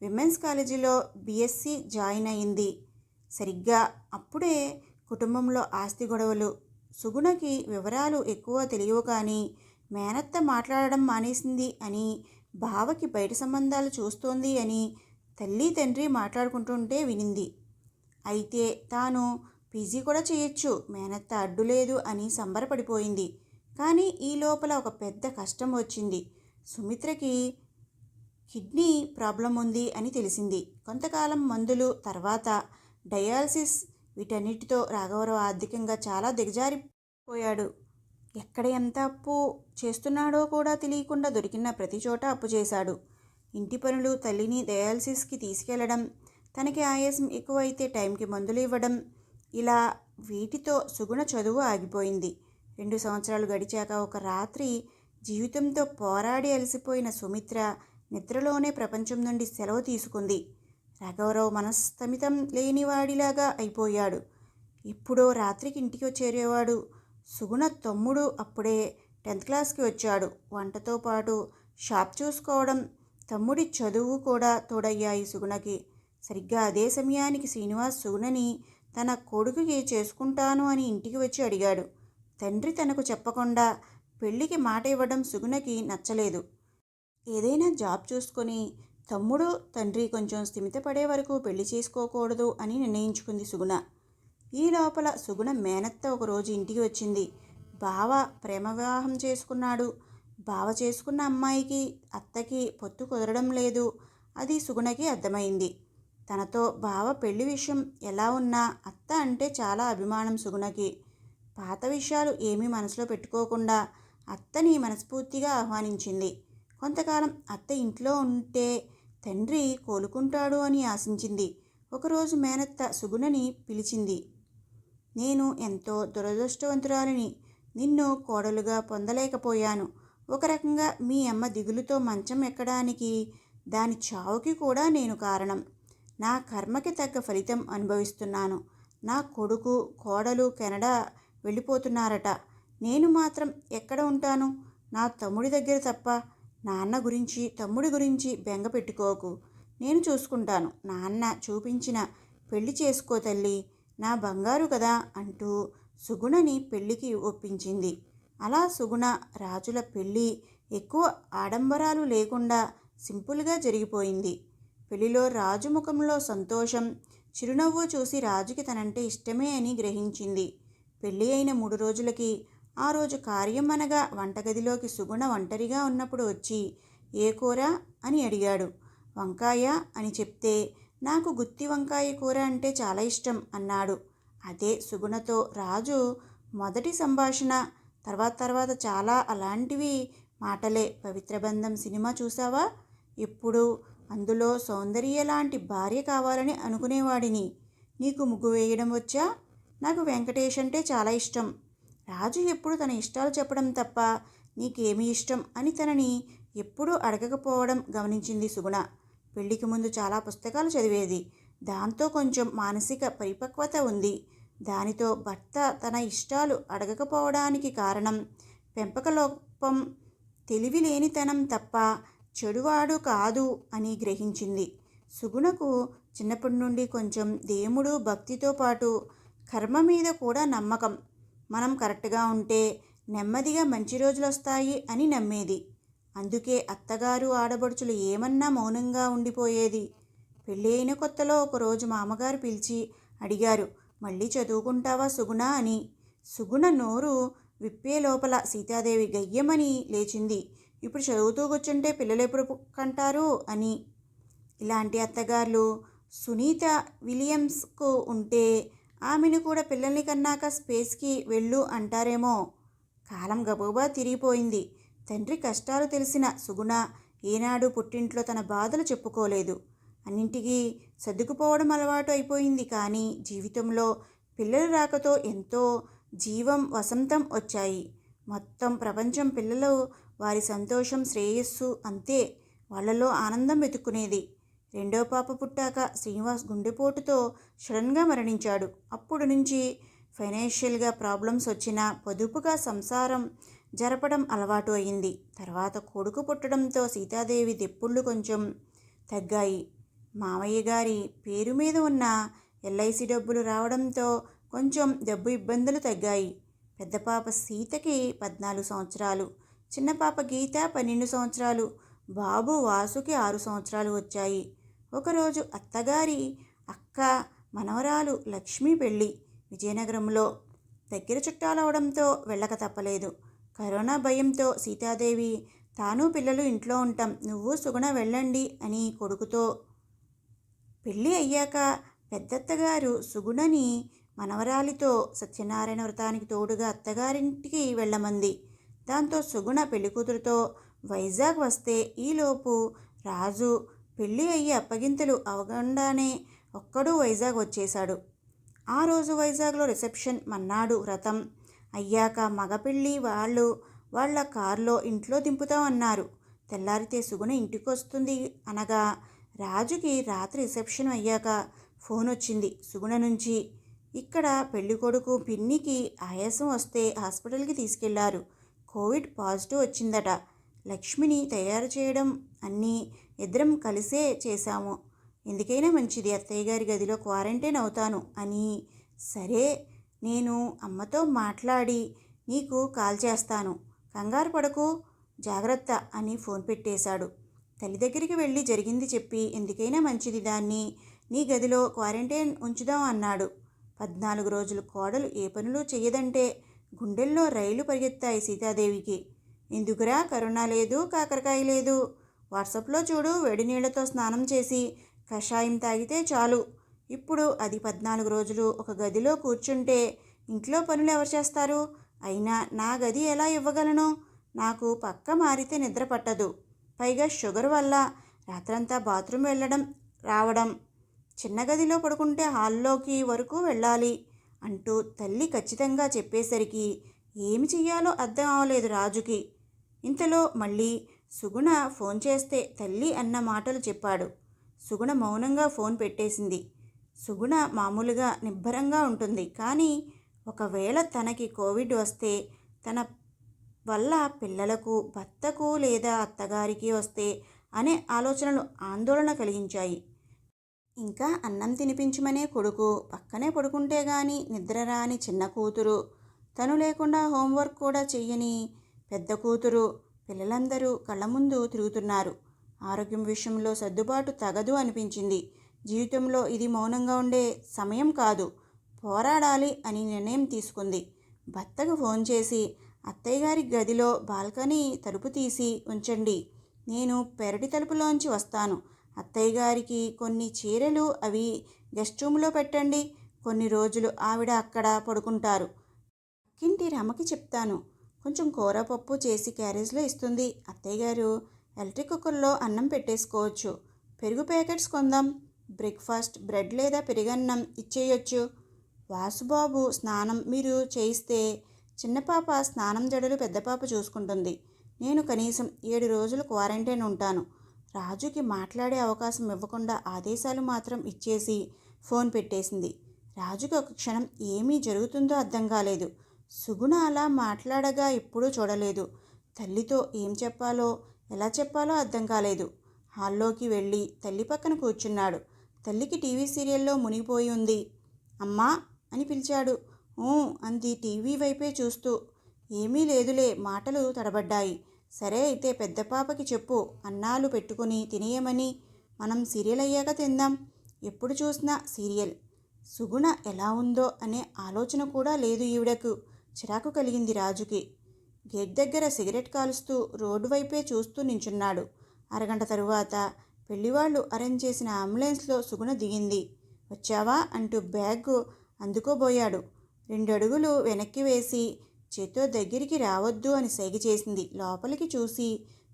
విమెన్స్ కాలేజీలో బీఎస్సీ జాయిన్ అయింది. సరిగ్గా అప్పుడే కుటుంబంలో ఆస్తి గొడవలు. సుగుణకి వివరాలు ఎక్కువ తెలియవు కానీ మేనత్త మాట్లాడడం మానేసింది అని, బావకి బయట సంబంధాలు చూస్తోంది అని తల్లి తండ్రి మాట్లాడుకుంటుంటే వినింది. అయితే తాను పీజీ కూడా చేయొచ్చు, మేనత్త అడ్డు లేదు అని సంబరపడిపోయింది. కానీ ఈ లోపల ఒక పెద్ద కష్టం వచ్చింది. సుమిత్రకి కిడ్నీ ప్రాబ్లం ఉంది అని తెలిసింది. కొంతకాలం మందులు, తర్వాత డయాలసిస్, వీటన్నిటితో రాఘవరావు ఆర్థికంగా చాలా దిగజారిపోయాడు. ఎక్కడ ఎంత అప్పు చేస్తున్నాడో కూడా తెలియకుండా దొరికిన ప్రతి చోట అప్పు చేశాడు. ఇంటి పనులు, తల్లిని డయాలసిస్కి తీసుకెళ్లడం, తనకి ఆయాసం ఎక్కువైతే టైంకి మందులు ఇవ్వడం, ఇలా వీటితో సుగుణ చదువు ఆగిపోయింది. 2 సంవత్సరాలు గడిచాక ఒక రాత్రి జీవితంతో పోరాడి అలసిపోయిన సుమిత్ర నిద్రలోనే ప్రపంచం నుండి సెలవు తీసుకుంది. రాఘవరావు మనస్తమితం లేనివాడిలాగా అయిపోయాడు. ఎప్పుడో రాత్రికి ఇంటికి చేరేవాడు. సుగుణ తమ్ముడు అప్పుడే 10th క్లాస్కి వచ్చాడు. వంటతో పాటు షాప్ చూసుకోవడం, తమ్ముడి చదువు కూడా తోడయ్యాయి సుగుణకి. సరిగ్గా అదే సమయానికి శ్రీనివాస్ సుగుణని తన కొడుకుకి చేసుకుంటాను అని ఇంటికి వచ్చి అడిగాడు. తండ్రి తనకు చెప్పకుండా పెళ్లికి మాట ఇవ్వడం సుగుణకి నచ్చలేదు. ఏదైనా జాబ్ చూసుకొని తమ్ముడు తండ్రి కొంచెం స్థిమితపడే వరకు పెళ్లి చేసుకోకూడదు అని నిర్ణయించుకుంది సుగుణ. ఈ లోపల సుగుణ మేనత్త ఒకరోజు ఇంటికి వచ్చింది. బావ ప్రేమ వివాహం చేసుకున్నాడు. బావ చేసుకున్న అమ్మాయికి అత్తకి పొత్తు కుదరడం లేదు. అది సుగుణకి అర్థమైంది. తనతో బావ పెళ్లి విషయం ఎలా ఉన్నా అత్త అంటే చాలా అభిమానం సుగుణకి. పాత విషయాలు ఏమీ మనసులో పెట్టుకోకుండా అత్తని మనస్ఫూర్తిగా ఆహ్వానించింది. కొంతకాలం అత్త ఇంట్లో ఉంటే తండ్రి కోలుకుంటాడు అని ఆశించింది. ఒకరోజు మేనత్త సుగుణని పిలిచింది. నేను ఎంతో దురదృష్టవంతురాలిని. నిన్ను కోడలుగా పొందలేకపోయాను. ఒక రకంగా మీ అమ్మ దిగులుతో మంచం ఎక్కడానికి, దాని చావుకి కూడా నేను కారణం. నా కర్మకి తగ్గ ఫలితం అనుభవిస్తున్నాను. నా కొడుకు కోడలు కెనడా వెళ్ళిపోతున్నారట. నేను మాత్రం ఎక్కడ ఉంటాను? నా తమ్ముడి దగ్గర తప్ప. నాన్న గురించి తమ్ముడి గురించి బెంగ పెట్టుకోకు. నేను చూసుకుంటాను. నాన్న చూపించిన పెళ్లి చేసుకో తల్లి, నా బంగారు కదా అంటూ సుగుణని పెళ్లికి ఒప్పించింది. అలా సుగుణ రాజుల పెళ్ళి ఎక్కువ ఆడంబరాలు లేకుండా సింపుల్గా జరిగిపోయింది. పెళ్లిలో రాజు ముఖంలో సంతోషం, చిరునవ్వు చూసి రాజుకి తనంటే ఇష్టమే అని గ్రహించింది. పెళ్ళి అయిన 3 రోజులకి ఆ రోజు కార్యం అనగా వంటగదిలోకి సుగుణ ఒంటరిగా ఉన్నప్పుడు వచ్చి ఏ కూర అని అడిగాడు. వంకాయ అని చెప్తే నాకు గుత్తి వంకాయ కూర అంటే చాలా ఇష్టం అన్నాడు. అదే సుగుణతో రాజు మొదటి సంభాషణ. తర్వాత చాలా అలాంటివి మాటలే. పవిత్ర బంధం సినిమా చూసావా? ఎప్పుడు అందులో సౌందర్య లాంటి భార్య కావాలని అనుకునేవాడిని. నీకు ముగ్గు వేయడం వచ్చా? నాకు వెంకటేష్ అంటే చాలా ఇష్టం. రాజు ఎప్పుడు తన ఇష్టాలు చెప్పడం తప్ప నీకేమీ ఇష్టం అని తనని ఎప్పుడూ అడగకపోవడం గమనించింది సుగుణ. పెళ్లికి ముందు చాలా పుస్తకాలు చదివేది. దాంతో కొంచెం మానసిక పరిపక్వత ఉంది. దానితో భర్త తన ఇష్టాలు అడగకపోవడానికి కారణం పెంపకలోపం, తెలివిలేనితనం తప్ప చెడువాడు కాదు అని గ్రహించింది. సుగుణకు చిన్నప్పటి నుండి కొంచెం దేవుడు భక్తితో పాటు కర్మ మీద కూడా నమ్మకం. మనం కరెక్ట్గా ఉంటే నెమ్మదిగా మంచి రోజులు వస్తాయి అని నమ్మేది. అందుకే అత్తగారు ఆడబడుచులు ఏమన్నా మౌనంగా ఉండిపోయేది. పెళ్ళి అయిన కొత్తలో ఒకరోజు మామగారు పిలిచి అడిగారు, మళ్ళీ చదువుకుంటావా సుగుణ అని. సుగుణ నోరు విప్పే లోపల సీతాదేవి గయ్యమని లేచింది. ఇప్పుడు చదువుతూ కూర్చుంటే పిల్లలు ఎప్పుడు కంటారు అని. ఇలాంటి అత్తగారులు సునీత విలియమ్స్కు ఉంటే ఆమెను కూడా పిల్లల్ని కన్నాక స్పేస్కి వెళ్ళు అంటారేమో. కాలం గబగబా తిరిగిపోయింది. తండ్రి కష్టాలు తెలిసిన సుగుణ ఏనాడు పుట్టింట్లో తన బాధలు చెప్పుకోలేదు. అన్నింటికీ సర్దుకుపోవడం అలవాటు అయిపోయింది. కానీ జీవితంలో పిల్లలు రాకతో ఎంతో జీవం వసంతం వచ్చాయి. మొత్తం ప్రపంచం పిల్లలు, వారి సంతోషం శ్రేయస్సు అంతే. వాళ్ళలో ఆనందం వెతుక్కునేది. రెండో పాప పుట్టాక శ్రీనివాస్ గుండెపోటుతో సడన్గా మరణించాడు. అప్పుడు నుంచి ఫైనాన్షియల్గా ప్రాబ్లమ్స్ వచ్చినా పొదుపుగా సంసారం జరపడం అలవాటు అయింది. తర్వాత కొడుకు పుట్టడంతో సీతాదేవి దెప్పుళ్ళు కొంచెం తగ్గాయి. మామయ్య గారి పేరు మీద ఉన్న ఎల్ఐసి డబ్బులు రావడంతో కొంచెం డబ్బు ఇబ్బందులు తగ్గాయి. పెద్ద పాప సీతకి 14 సంవత్సరాలు, చిన్న పాప గీత 12 సంవత్సరాలు, బాబు వాసుకి 6 సంవత్సరాలు వచ్చాయి. ఒకరోజు అత్తగారి అక్క మనవరాలు లక్ష్మి పెళ్ళి విజయనగరంలో. దగ్గర చుట్టాలవడంతో వెళ్ళక తప్పలేదు. కరోనా భయంతో సీతాదేవి తాను పిల్లలు ఇంట్లో ఉంటాం, నువ్వు సుగుణ వెళ్ళండి అని కొడుకుతో. పెళ్ళి అయ్యాక పెద్దత్తగారు సుగుణని మనవరాలితో సత్యనారాయణ వ్రతానికి తోడుగా అత్తగారింటికి వెళ్ళమంది. దాంతో సుగుణ పెళ్లికూతురుతో వైజాగ్ వస్తే ఈలోపు రాజు పెళ్ళి అయ్యి అప్పగింతలు అవకుండానే ఒక్కడూ వైజాగ్ వచ్చేశాడు. ఆ రోజు వైజాగ్లో రిసెప్షన్, మన్నాడు వ్రతం అయ్యాక మగ పెళ్ళి వాళ్ళు వాళ్ళ కారులో ఇంట్లో దింపుతామన్నారు. తెల్లారితే సుగుణ ఇంటికొస్తుంది అనగా రాజుకి రాత్రి రిసెప్షన్ అయ్యాక ఫోన్ వచ్చింది సుగుణ నుంచి. ఇక్కడ పెళ్ళికొడుకు పిన్నికి ఆయాసం వస్తే హాస్పిటల్కి తీసుకెళ్లారు. కోవిడ్ పాజిటివ్ వచ్చిందట. లక్ష్మిని తయారు చేయడం అన్నీ ఇద్దరం కలిసే చేశాము. ఎందుకైనా మంచిది అత్తయ్య గారి గదిలో క్వారంటైన్ అవుతాను అని. సరే, నేను అమ్మతో మాట్లాడి నీకు కాల్ చేస్తాను. కంగారు పడకు, జాగ్రత్త అని ఫోన్ పెట్టేశాడు. తల్లి దగ్గరికి వెళ్ళి జరిగింది చెప్పి ఎందుకైనా మంచిది దాన్ని నీ గదిలో క్వారంటైన్ ఉంచుదాం అన్నాడు. 14 రోజులు కోడలు ఏ పనులు చెయ్యదంటే గుండెల్లో రైళ్లు పరిగెత్తాయి సీతాదేవికి. ఎందుకురా కరోనా లేదు, కాకరకాయ లేదు. వాట్సాప్లో చూడు, వేడి నీళ్లతో స్నానం చేసి కషాయం తాగితే చాలు. ఇప్పుడు అది 14 రోజులు ఒక గదిలో కూర్చుంటే ఇంట్లో పనులు ఎవరు చేస్తారు? అయినా నా గది ఎలా ఇవ్వగలను? నాకు పక్క మారితే నిద్ర పట్టదు. పైగా షుగర్ వల్ల రాత్రంతా బాత్రూమ్ వెళ్ళడం రావడం. చిన్న గదిలో పడుకుంటే హాల్లోకి వరకు వెళ్ళాలి అంటూ తల్లి ఖచ్చితంగా చెప్పేసరికి ఏమి చెయ్యాలో అర్థం అవ్వలేదు రాజుకి. ఇంతలో మళ్ళీ సుగుణ ఫోన్ చేస్తే తల్లి అన్న మాటలు చెప్పాడు. సుగుణ మౌనంగా ఫోన్ పెట్టేసింది. సుగుణ మామూలుగా నిబ్బరంగా ఉంటుంది. కానీ ఒకవేళ తనకి కోవిడ్ వస్తే తన వల్ల పిల్లలకు, భర్తకు లేదా అత్తగారికి వస్తే అనే ఆలోచనలు ఆందోళన కలిగించాయి. ఇంకా అన్నం తినిపించమనే కొడుకు, పక్కనే పడుకుంటే గాని నిద్రరాని చిన్న కూతురు, తను లేకుండా హోంవర్క్ కూడా చెయ్యని పెద్ద కూతురు, పిల్లలందరూ కళ్ళ ముందు తిరుగుతున్నారు. ఆరోగ్యం విషయంలో సర్దుబాటు తగదు అనిపించింది. జీవితంలో ఇది మౌనంగా ఉండే సమయం కాదు, పోరాడాలి అని నిర్ణయం తీసుకుంది. భర్తకు ఫోన్ చేసి అత్తయ్య గారి గదిలో బాల్కనీ తలుపు తీసి ఉంచండి, నేను పెరటి తలుపులోంచి వస్తాను. అత్తయ్య గారికి కొన్ని చీరలు అవి గెస్ట్ రూమ్లో పెట్టండి. కొన్ని రోజులు ఆవిడ అక్కడ పడుకుంటారు. పక్కింటి రమకి చెప్తాను, కొంచెం కూర పప్పు చేసి క్యారేజ్లో ఇస్తుంది. అత్తయ్య గారు ఎలక్ట్రిక్ కుక్కర్లో అన్నం పెట్టేసుకోవచ్చు. పెరుగు ప్యాకెట్స్ కొందాం. బ్రేక్ఫాస్ట్ బ్రెడ్ లేదా పెరుగన్నం ఇచ్చేయొచ్చు. వాసుబాబు స్నానం మీరు చేయిస్తే చిన్నపాప స్నానం జడలు పెద్దపాప చూసుకుంటుంది. నేను కనీసం 7 రోజులు క్వారంటైన్ ఉంటాను. రాజుకి మాట్లాడే అవకాశం ఇవ్వకుండా ఆదేశాలు మాత్రం ఇచ్చేసి ఫోన్ పెట్టేసింది. రాజుకి ఒక క్షణం ఏమీ జరుగుతుందో అర్థం కాలేదు. సుగుణ అలా మాట్లాడగా ఎప్పుడూ చూడలేదు. తల్లితో ఏం చెప్పాలో ఎలా చెప్పాలో అర్థం కాలేదు. హాల్లోకి వెళ్ళి తల్లి పక్కన కూర్చున్నాడు. తల్లికి టీవీ సీరియల్లో మునిగిపోయి ఉంది. అమ్మా అని పిలిచాడు. అంది టీవీ వైపే చూస్తూ. ఏమీ లేదులే, మాటలు తడబడ్డాయి. సరే అయితే పెద్ద పాపకి చెప్పు అన్నాలు పెట్టుకుని తినేయమని. మనం సీరియల్ అయ్యాక తిందాం. ఎప్పుడు చూసినా సీరియల్. సుగుణ ఎలా ఉందో అనే ఆలోచన కూడా లేదు ఈవిడకు. చిరాకు కలిగింది రాజుకి. గేట్ దగ్గర సిగరెట్ కాలుస్తూ రోడ్డు వైపే చూస్తూ నించున్నాడు. అరగంట తరువాత పెళ్లివాళ్లు అరేంజ్ చేసిన అంబులెన్స్లో సుగుణ దిగింది. వచ్చావా అంటూ బ్యాగ్ అందుకోబోయాడు. 2 అడుగులు వెనక్కి వేసి చేత్తో దగ్గరికి రావద్దు అని సైగ చేసింది. లోపలికి చూసి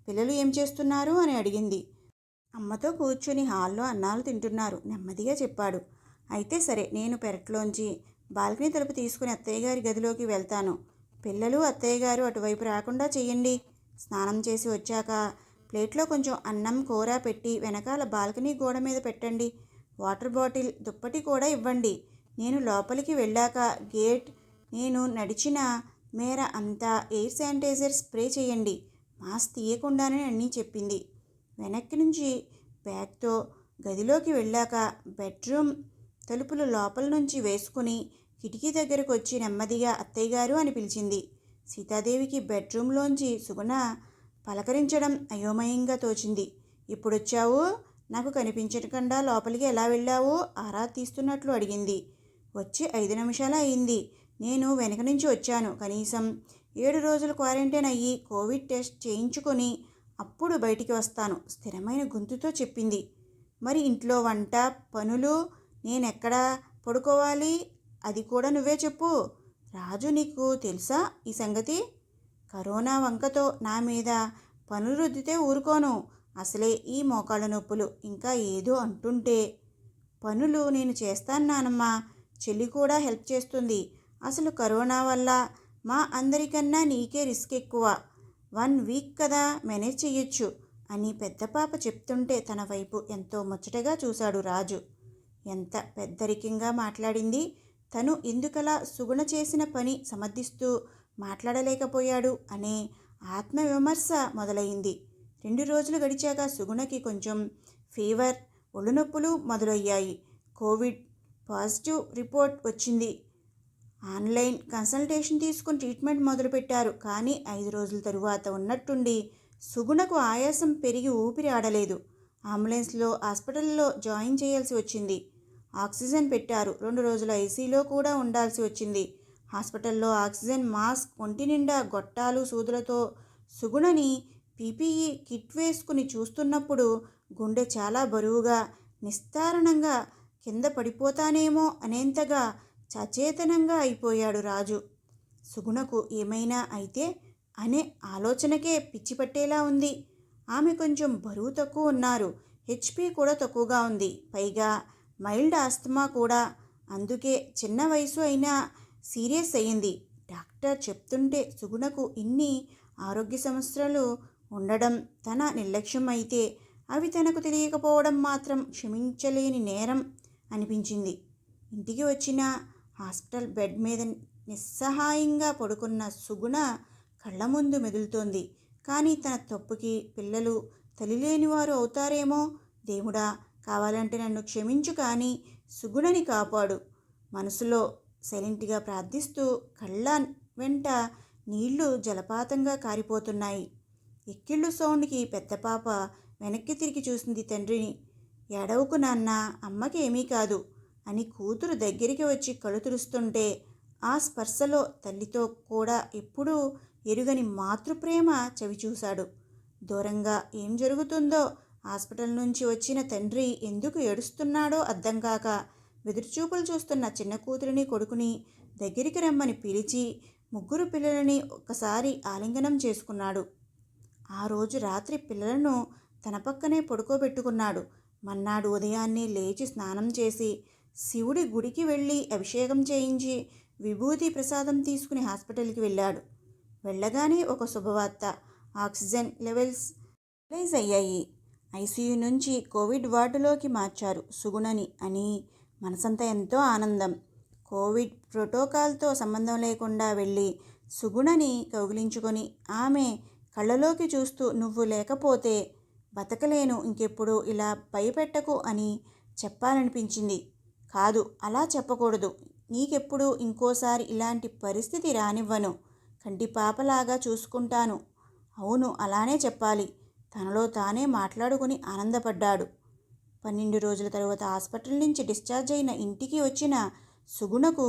పిల్లలు ఏం చేస్తున్నారు అని అడిగింది. అమ్మతో కూర్చుని హాల్లో అన్నాలు తింటున్నారు నెమ్మదిగా చెప్పాడు. అయితే సరే, నేను పెరట్లోంచి బాల్కనీ తలుపు తీసుకుని అత్తయ్య గారి గదిలోకి వెళ్తాను. పిల్లలు అత్తయ్య గారు అటువైపు రాకుండా చెయ్యండి. స్నానం చేసి వచ్చాక ప్లేట్లో కొంచెం అన్నం కూర పెట్టి వెనకాల బాల్కనీ గోడ మీద పెట్టండి. వాటర్ బాటిల్ దుప్పటి కూడా ఇవ్వండి. నేను లోపలికి వెళ్ళాక గేట్ నేను నడిచిన మేర అంతా ఎయిర్ శానిటైజర్ స్ప్రే చేయండి. మాస్క్ తీయకుండానే అన్నీ చెప్పింది. వెనక్కి నుంచి బ్యాగ్తో గదిలోకి వెళ్ళాక బెడ్రూమ్ తలుపులు లోపల నుంచి వేసుకుని కిటికీ దగ్గరకు వచ్చి నెమ్మదిగా అత్తయ్య గారు అని పిలిచింది. సీతాదేవికి బెడ్రూమ్లోంచి సుగుణ పలకరించడం అయోమయంగా తోచింది. ఇప్పుడొచ్చావు? నాకు కనిపించకుండా లోపలికి ఎలా వెళ్ళావు? ఆరా తీస్తున్నట్లు అడిగింది. వచ్చి 5 నిమిషాలు అయింది. నేను వెనక నుంచి వచ్చాను. కనీసం 7 రోజులు క్వారంటైన్ అయ్యి కోవిడ్ టెస్ట్ చేయించుకొని అప్పుడు బయటికి వస్తాను స్థిరమైన గొంతుతో చెప్పింది. మరి ఇంట్లో వంట పనులు నేనెక్కడ పడుకోవాలి? అది కూడా నువ్వే చెప్పు. రాజు నీకు తెలుసా ఈ సంగతి? కరోనా వంకతో నా మీద పనులు రుద్దితే ఊరుకోను. అసలే ఈ మోకాళ్ళ నొప్పులు ఇంకా ఏదో అంటుంటే. పనులు నేను చేస్తాను నానమ్మ, చెల్లి కూడా హెల్ప్ చేస్తుంది. అసలు కరోనా వల్ల మా అందరికన్నా నీకే రిస్క్ ఎక్కువ. 1 వీక్ కదా, మేనేజ్ చెయ్యొచ్చు అని పెద్ద పాప చెప్తుంటే తన వైపు ఎంతో ముచ్చటగా చూశాడు రాజు. ఎంత పెద్దరికంగా మాట్లాడింది. తను ఎందుకలా సుగుణ చేసిన పని సమర్థిస్తూ మాట్లాడలేకపోయాడు అనే ఆత్మవిమర్శ మొదలైంది. 2 రోజులు గడిచాక సుగుణకి కొంచెం ఫీవర్, ఒళ్ళు నొప్పులు మొదలయ్యాయి. కోవిడ్ పాజిటివ్ రిపోర్ట్ వచ్చింది. ఆన్లైన్ కన్సల్టేషన్ తీసుకుని ట్రీట్మెంట్ మొదలుపెట్టారు. కానీ 5 రోజుల తరువాత ఉన్నట్టుండి సుగుణకు ఆయాసం పెరిగి ఊపిరి ఆడలేదు. అంబులెన్స్లో హాస్పిటల్లో జాయిన్ చేయాల్సి వచ్చింది. ఆక్సిజన్ పెట్టారు. 2 రోజులు ఐసీలో కూడా ఉండాల్సి వచ్చింది. హాస్పిటల్లో ఆక్సిజన్ మాస్క్, ఒంటి నిండా గొట్టాలు సూదులతో సుగుణని పీపీఈ కిట్ వేసుకుని చూస్తున్నప్పుడు గుండె చాలా బరువుగా, నిస్తారణంగా కింద పడిపోతానేమో అనేంతగా సచేతనంగా అయిపోయాడు రాజు. సుగుణకు ఏమైనా అయితే అనే ఆలోచనకే పిచ్చి పట్టేలా ఉంది. ఆమె కొంచెం బరువు తక్కువ ఉన్నారు. హెచ్పి కూడా తక్కువగా ఉంది. పైగా మైల్డ్ ఆస్తమా కూడా. అందుకే చిన్న వయసు అయినా సీరియస్ అయ్యింది. డాక్టర్ చెప్తుంటే సుగుణకు ఇన్ని ఆరోగ్య సమస్యలు ఉండడం తన నిర్లక్ష్యం అయితే అవి తనకు తెలియకపోవడం మాత్రం క్షమించలేని నేరం అనిపించింది. ఇంటికి వచ్చిన హాస్పిటల్ బెడ్ మీద నిస్సహాయంగా పడుకున్న సుగుణ కళ్ళ ముందు మెదులుతోంది. కానీ తన తప్పుకి పిల్లలు తల్లిలేనివారు అవుతారేమో. దేవుడా, కావాలంటే నన్ను క్షమించు, కానీ సుగుణని కాపాడు. మనసులో సైలెంట్గా ప్రార్థిస్తూ కళ్ళ వెంట నీళ్లు జలపాతంగా కారిపోతున్నాయి. ఎక్కిళ్ళు సౌండ్కి పెద్ద పాప వెనక్కి తిరిగి చూసింది తండ్రిని. ఏడవకు నాన్న, అమ్మకి ఏమీ కాదు అని కూతురు దగ్గరికి వచ్చి కళ్ళు తుడుస్తుంటే ఆ స్పర్శలో తల్లితో కూడా ఎప్పుడూ ఎరుగని మాతృప్రేమ చవిచూశాడు. దూరంగా ఏం జరుగుతుందో, హాస్పిటల్ నుంచి వచ్చిన తండ్రి ఎందుకు ఏడుస్తున్నాడో అర్థం కాక వెదురుచూపులు చూస్తున్న చిన్న కూతురిని, కొడుకుని దగ్గరికి రమ్మని పిలిచి 3 పిల్లలని ఒక్కసారి ఆలింగనం చేసుకున్నాడు. ఆ రోజు రాత్రి పిల్లలను తన పక్కనే పడుకోబెట్టుకున్నాడు. మన్నాడు ఉదయాన్నే లేచి స్నానం చేసి శివుడి గుడికి వెళ్ళి అభిషేకం చేయించి విభూతి ప్రసాదం తీసుకుని హాస్పిటల్కి వెళ్ళాడు. వెళ్ళగానే ఒక శుభవార్త. ఆక్సిజన్ లెవెల్స్ రైజ్ అయ్యాయి. ఐసీయూ నుంచి కోవిడ్ వార్డులోకి మార్చారు సుగుణని అని మనసంతా ఎంతో ఆనందం. కోవిడ్ ప్రోటోకాల్తో సంబంధం లేకుండా వెళ్ళి సుగుణని కౌగిలించుకొని ఆమె కళ్ళలోకి చూస్తూ, నువ్వు లేకపోతే బతకలేను, ఇంకెప్పుడు ఇలా భయపెట్టకు అని చెప్పాలనిపించింది. కాదు, అలా చెప్పకూడదు. నీకెప్పుడు ఇంకోసారి ఇలాంటి పరిస్థితి రానివ్వను. కంటి పాపలాగా చూసుకుంటాను. అవును, అలానే చెప్పాలి. తనలో తానే మాట్లాడుకుని ఆనందపడ్డాడు. 12 రోజుల తరువాత హాస్పిటల్ నుంచి డిశ్చార్జ్ అయిన ఇంటికి వచ్చిన సుగుణకు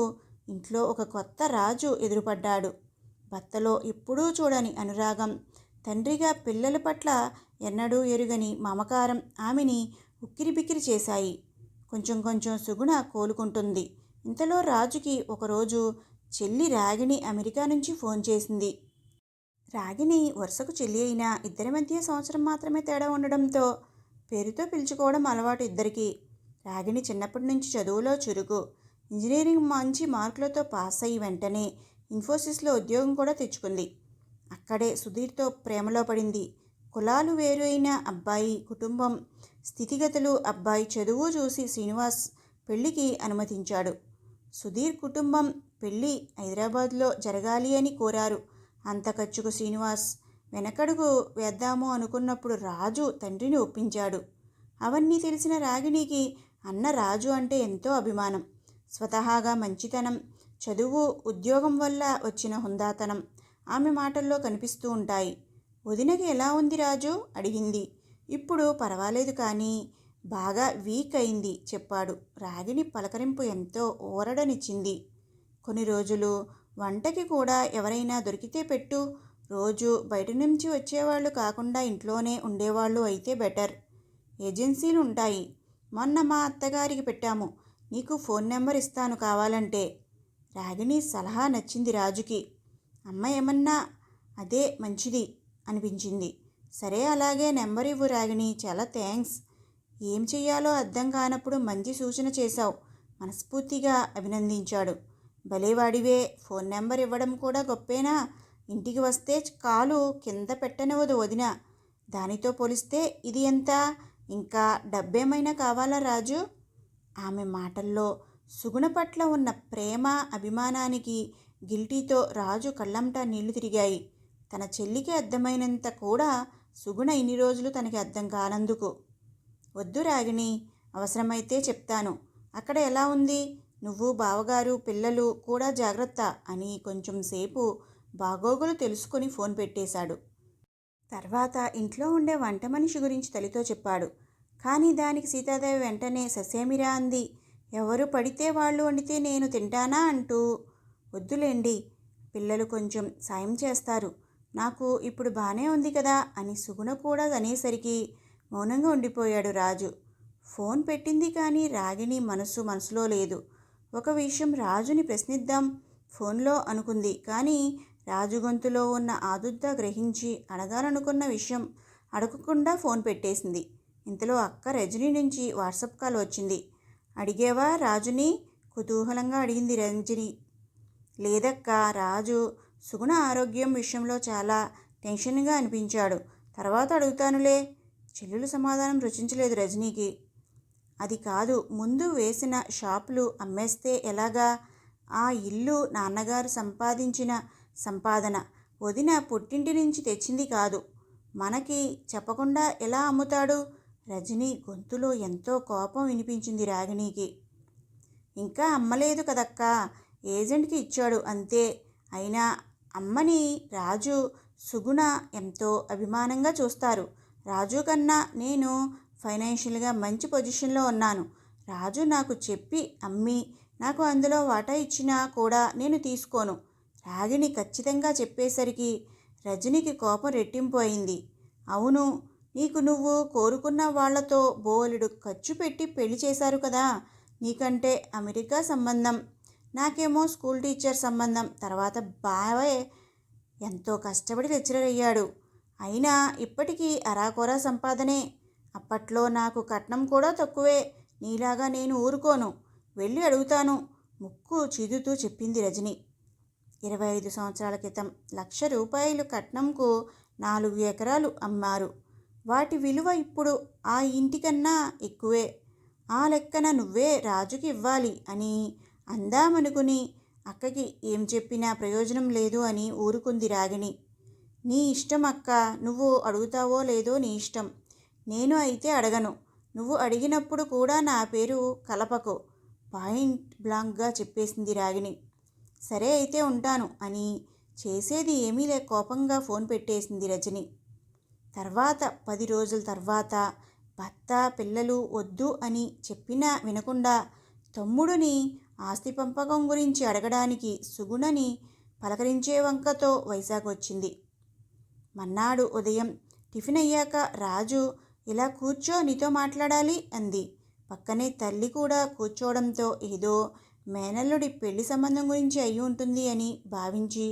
ఇంట్లో ఒక కొత్త రాజు ఎదురుపడ్డాడు. భర్తలో ఎప్పుడూ చూడని అనురాగం, తండ్రిగా పిల్లల పట్ల ఎన్నడూ ఎరుగని మమకారం ఆమెని ఉక్కిరిబిక్కిరి చేశాయి. కొంచెం కొంచెం సుగుణ కోలుకుంటుంది. ఇంతలో రాజుకి ఒకరోజు చెల్లి రాగిణి అమెరికా నుంచి ఫోన్ చేసింది. రాగిణి వరుసకు చెల్లి అయినా ఇద్దరి మధ్య సంవత్సరం మాత్రమే తేడా ఉండడంతో పేరుతో పిలుచుకోవడం అలవాటు ఇద్దరికీ. రాగిణి చిన్నప్పటి నుంచి చదువులో చురుకు. ఇంజనీరింగ్ మంచి మార్కులతో పాస్ అయ్యి వెంటనే ఇన్ఫోసిస్లో ఉద్యోగం కూడా తెచ్చుకుంది. అక్కడే సుధీర్తో ప్రేమలో పడింది. కులాలు వేరు అయిన అబ్బాయి కుటుంబం స్థితిగతులు, అబ్బాయి చదువు చూసి శ్రీనివాస్ పెళ్లికి అనుమతించాడు. సుధీర్ కుటుంబం పెళ్లి హైదరాబాద్లో జరగాలి అని కోరారు. అంత ఖర్చుకు శ్రీనివాస్ వెనకడుగు వేద్దాము అనుకున్నప్పుడు రాజు తండ్రిని ఒప్పించాడు. అవన్నీ తెలిసిన రాగిణికి అన్న రాజు అంటే ఎంతో అభిమానం. స్వతహాగా మంచితనం, చదువు, ఉద్యోగం వల్ల వచ్చిన హుందాతనం ఆమె మాటల్లో కనిపిస్తూ ఉంటాయి. వదినకి ఎలా ఉంది రాజు అడిగింది. ఇప్పుడు పర్వాలేదు, కానీ బాగా వీక్ అయింది చెప్పాడు. రాగిణి పలకరింపు ఎంతో ఊరడనిచ్చింది. కొన్ని రోజులు వంటకి కూడా ఎవరైనా దొరికితే పెట్టు. రోజు బయట నుంచి వచ్చేవాళ్ళు కాకుండా ఇంట్లోనే ఉండేవాళ్ళు అయితే బెటర్. ఏజెన్సీలు ఉంటాయి. మొన్న మా అత్తగారికి పెట్టాము. నీకు ఫోన్ నెంబర్ ఇస్తాను కావాలంటే. రాగిణి సలహా నచ్చింది రాజుకి. అమ్మ ఏమన్నా అదే మంచిది అనిపించింది. సరే, అలాగే నెంబర్ ఇవ్వు రాగిణి, చాలా థ్యాంక్స్. ఏం చెయ్యాలో అర్థం కానప్పుడు మంచి సూచన చేశావు, మనస్ఫూర్తిగా అభినందించాడు. భలేవాడివే, ఫోన్ నెంబర్ ఇవ్వడం కూడా గొప్పేనా? ఇంటికి వస్తే కాలు కింద పెట్టనివ్వదు వదిన. దానితో పోలిస్తే ఇది ఎంత? ఇంకా డబ్బేమైనా కావాలా రాజు? ఆమె మాటల్లో సుగుణ పట్ల ఉన్న ప్రేమ, అభిమానానికి గిల్టీతో రాజు కళ్ళంటా నీళ్లు తిరిగాయి. తన చెల్లికి అర్థమైనంత కూడా సుగుణ ఇన్ని రోజులు తనకి అర్థం కానందుకు. వద్దు రాగిణి, అవసరమైతే చెప్తాను. అక్కడ ఎలా ఉంది? నువ్వు, బావగారు, పిల్లలు కూడా జాగ్రత్త అని కొంచెం సేపు బాగోగులు తెలుసుకొని ఫోన్ పెట్టేశాడు. తర్వాత ఇంట్లో ఉండే వంట మనిషి గురించి తల్లితో చెప్పాడు. కానీ దానికి సీతాదేవి వెంటనే ససేమిరా అంది. ఎవరు పడితే వాళ్ళు వండితే నేను తింటానా అంటూ. వద్దులేండి, పిల్లలు కొంచెం సాయం చేస్తారు, నాకు ఇప్పుడు బాగానే ఉంది కదా అని సుగుణ కూడా అనేసరికి మౌనంగా ఉండిపోయాడు రాజు. ఫోన్ పెట్టింది కానీ రాగిణి మనసులో లేదు. ఒక విషయం రాజుని ప్రశ్నిద్దాం ఫోన్లో అనుకుంది. కానీ రాజు గొంతులో ఉన్న ఆదుర్ద గ్రహించి అడగాలనుకున్న విషయం అడగకుండా ఫోన్ పెట్టేసింది. ఇంతలో అక్క రజనీ నుంచి వాట్సాప్ కాల్ వచ్చింది. అడిగేవా రాజుని? కుతూహలంగా అడిగింది రజని. లేదక్క, రాజు సుగుణ ఆరోగ్యం విషయంలో చాలా టెన్షన్గా అనిపించాడు. తర్వాత అడుగుతానులే. చెల్లెలు సమాధానం రుచించలేదు రజనీకి. అది కాదు, ముందు వేసిన షాపులు అమ్మేస్తే ఎలాగా? ఆ ఇల్లు నాన్నగారు సంపాదించిన సంపాదన, వదిన పుట్టింటి నుంచి తెచ్చింది కాదు. మనకి చెప్పకుండా ఎలా అమ్ముతాడు? రజనీ గొంతులో ఎంతో కోపం వినిపించింది రాగిణికి. ఇంకా అమ్మలేదు కదక్కా, ఏజెంట్కి ఇచ్చాడు అంతే. అయినా అమ్మని రాజు, సుగుణ ఎంతో అభిమానంగా చూస్తారు. రాజు కన్నా నేను ఫైనాన్షియల్గా మంచి పొజిషన్లో ఉన్నాను. రాజు నాకు చెప్పి అమ్మి నాకు అందులో వాటా ఇచ్చినా కూడా నేను తీసుకోను. రాగిణి ఖచ్చితంగా చెప్పేసరికి రజనికి కోపం రెట్టింపు అయింది. అవును, నీకు నువ్వు కోరుకున్న వాళ్లతో బోలెడు ఖర్చు పెట్టి పెళ్లి చేశారు కదా. నీకంటే అమెరికా సంబంధం, నాకేమో స్కూల్ టీచర్ సంబంధం. తర్వాత బావే ఎంతో కష్టపడి లెక్చరర్ అయ్యాడు. అయినా ఇప్పటికీ అరాకొరా సంపాదనే. అప్పట్లో నాకు కట్నం కూడా తక్కువే. నీలాగా నేను ఊరుకోను, వెళ్ళి అడుగుతాను ముక్కు చీదుతూ చెప్పింది రజని. 25 సంవత్సరాల క్రితం ₹1,00,000 కట్నంకు 4 ఎకరాలు అమ్మారు. వాటి విలువ ఇప్పుడు ఆ ఇంటికన్నా ఎక్కువే. ఆ లెక్కన నువ్వే రాజుకి ఇవ్వాలి అని అందామనుకుని అక్కకి ఏం చెప్పినా ప్రయోజనం లేదు అని ఊరుకుంది రాగిణి. నీ ఇష్టం అక్క, నువ్వు అడుగుతావో లేదో నీ ఇష్టం. నేను అయితే అడగను. నువ్వు అడిగినప్పుడు కూడా నా పేరు కలపకు, పాయింట్ బ్లాంక్గా చెప్పేసింది రాగిణి. సరే అయితే ఉంటాను అని చేసేది ఏమీ లేక కోపంగా ఫోన్ పెట్టేసింది రజని. తర్వాత 10 రోజుల తర్వాత భర్త, పిల్లలు వద్దు అని చెప్పినా వినకుండా తమ్ముడిని ఆస్తి పంపకం గురించి అడగడానికి సుగుణని పలకరించే వంకతో వైజాగ్ వచ్చింది. మన్నాడు ఉదయం టిఫిన్ అయ్యాక రాజు, ఇలా కూర్చో, నీతో మాట్లాడాలి అంది. పక్కనే తల్లి కూడా కూర్చోవడంతో ఏదో మేనల్లుడి పెళ్లి సంబంధం గురించి అయి ఉంటుంది అని భావించి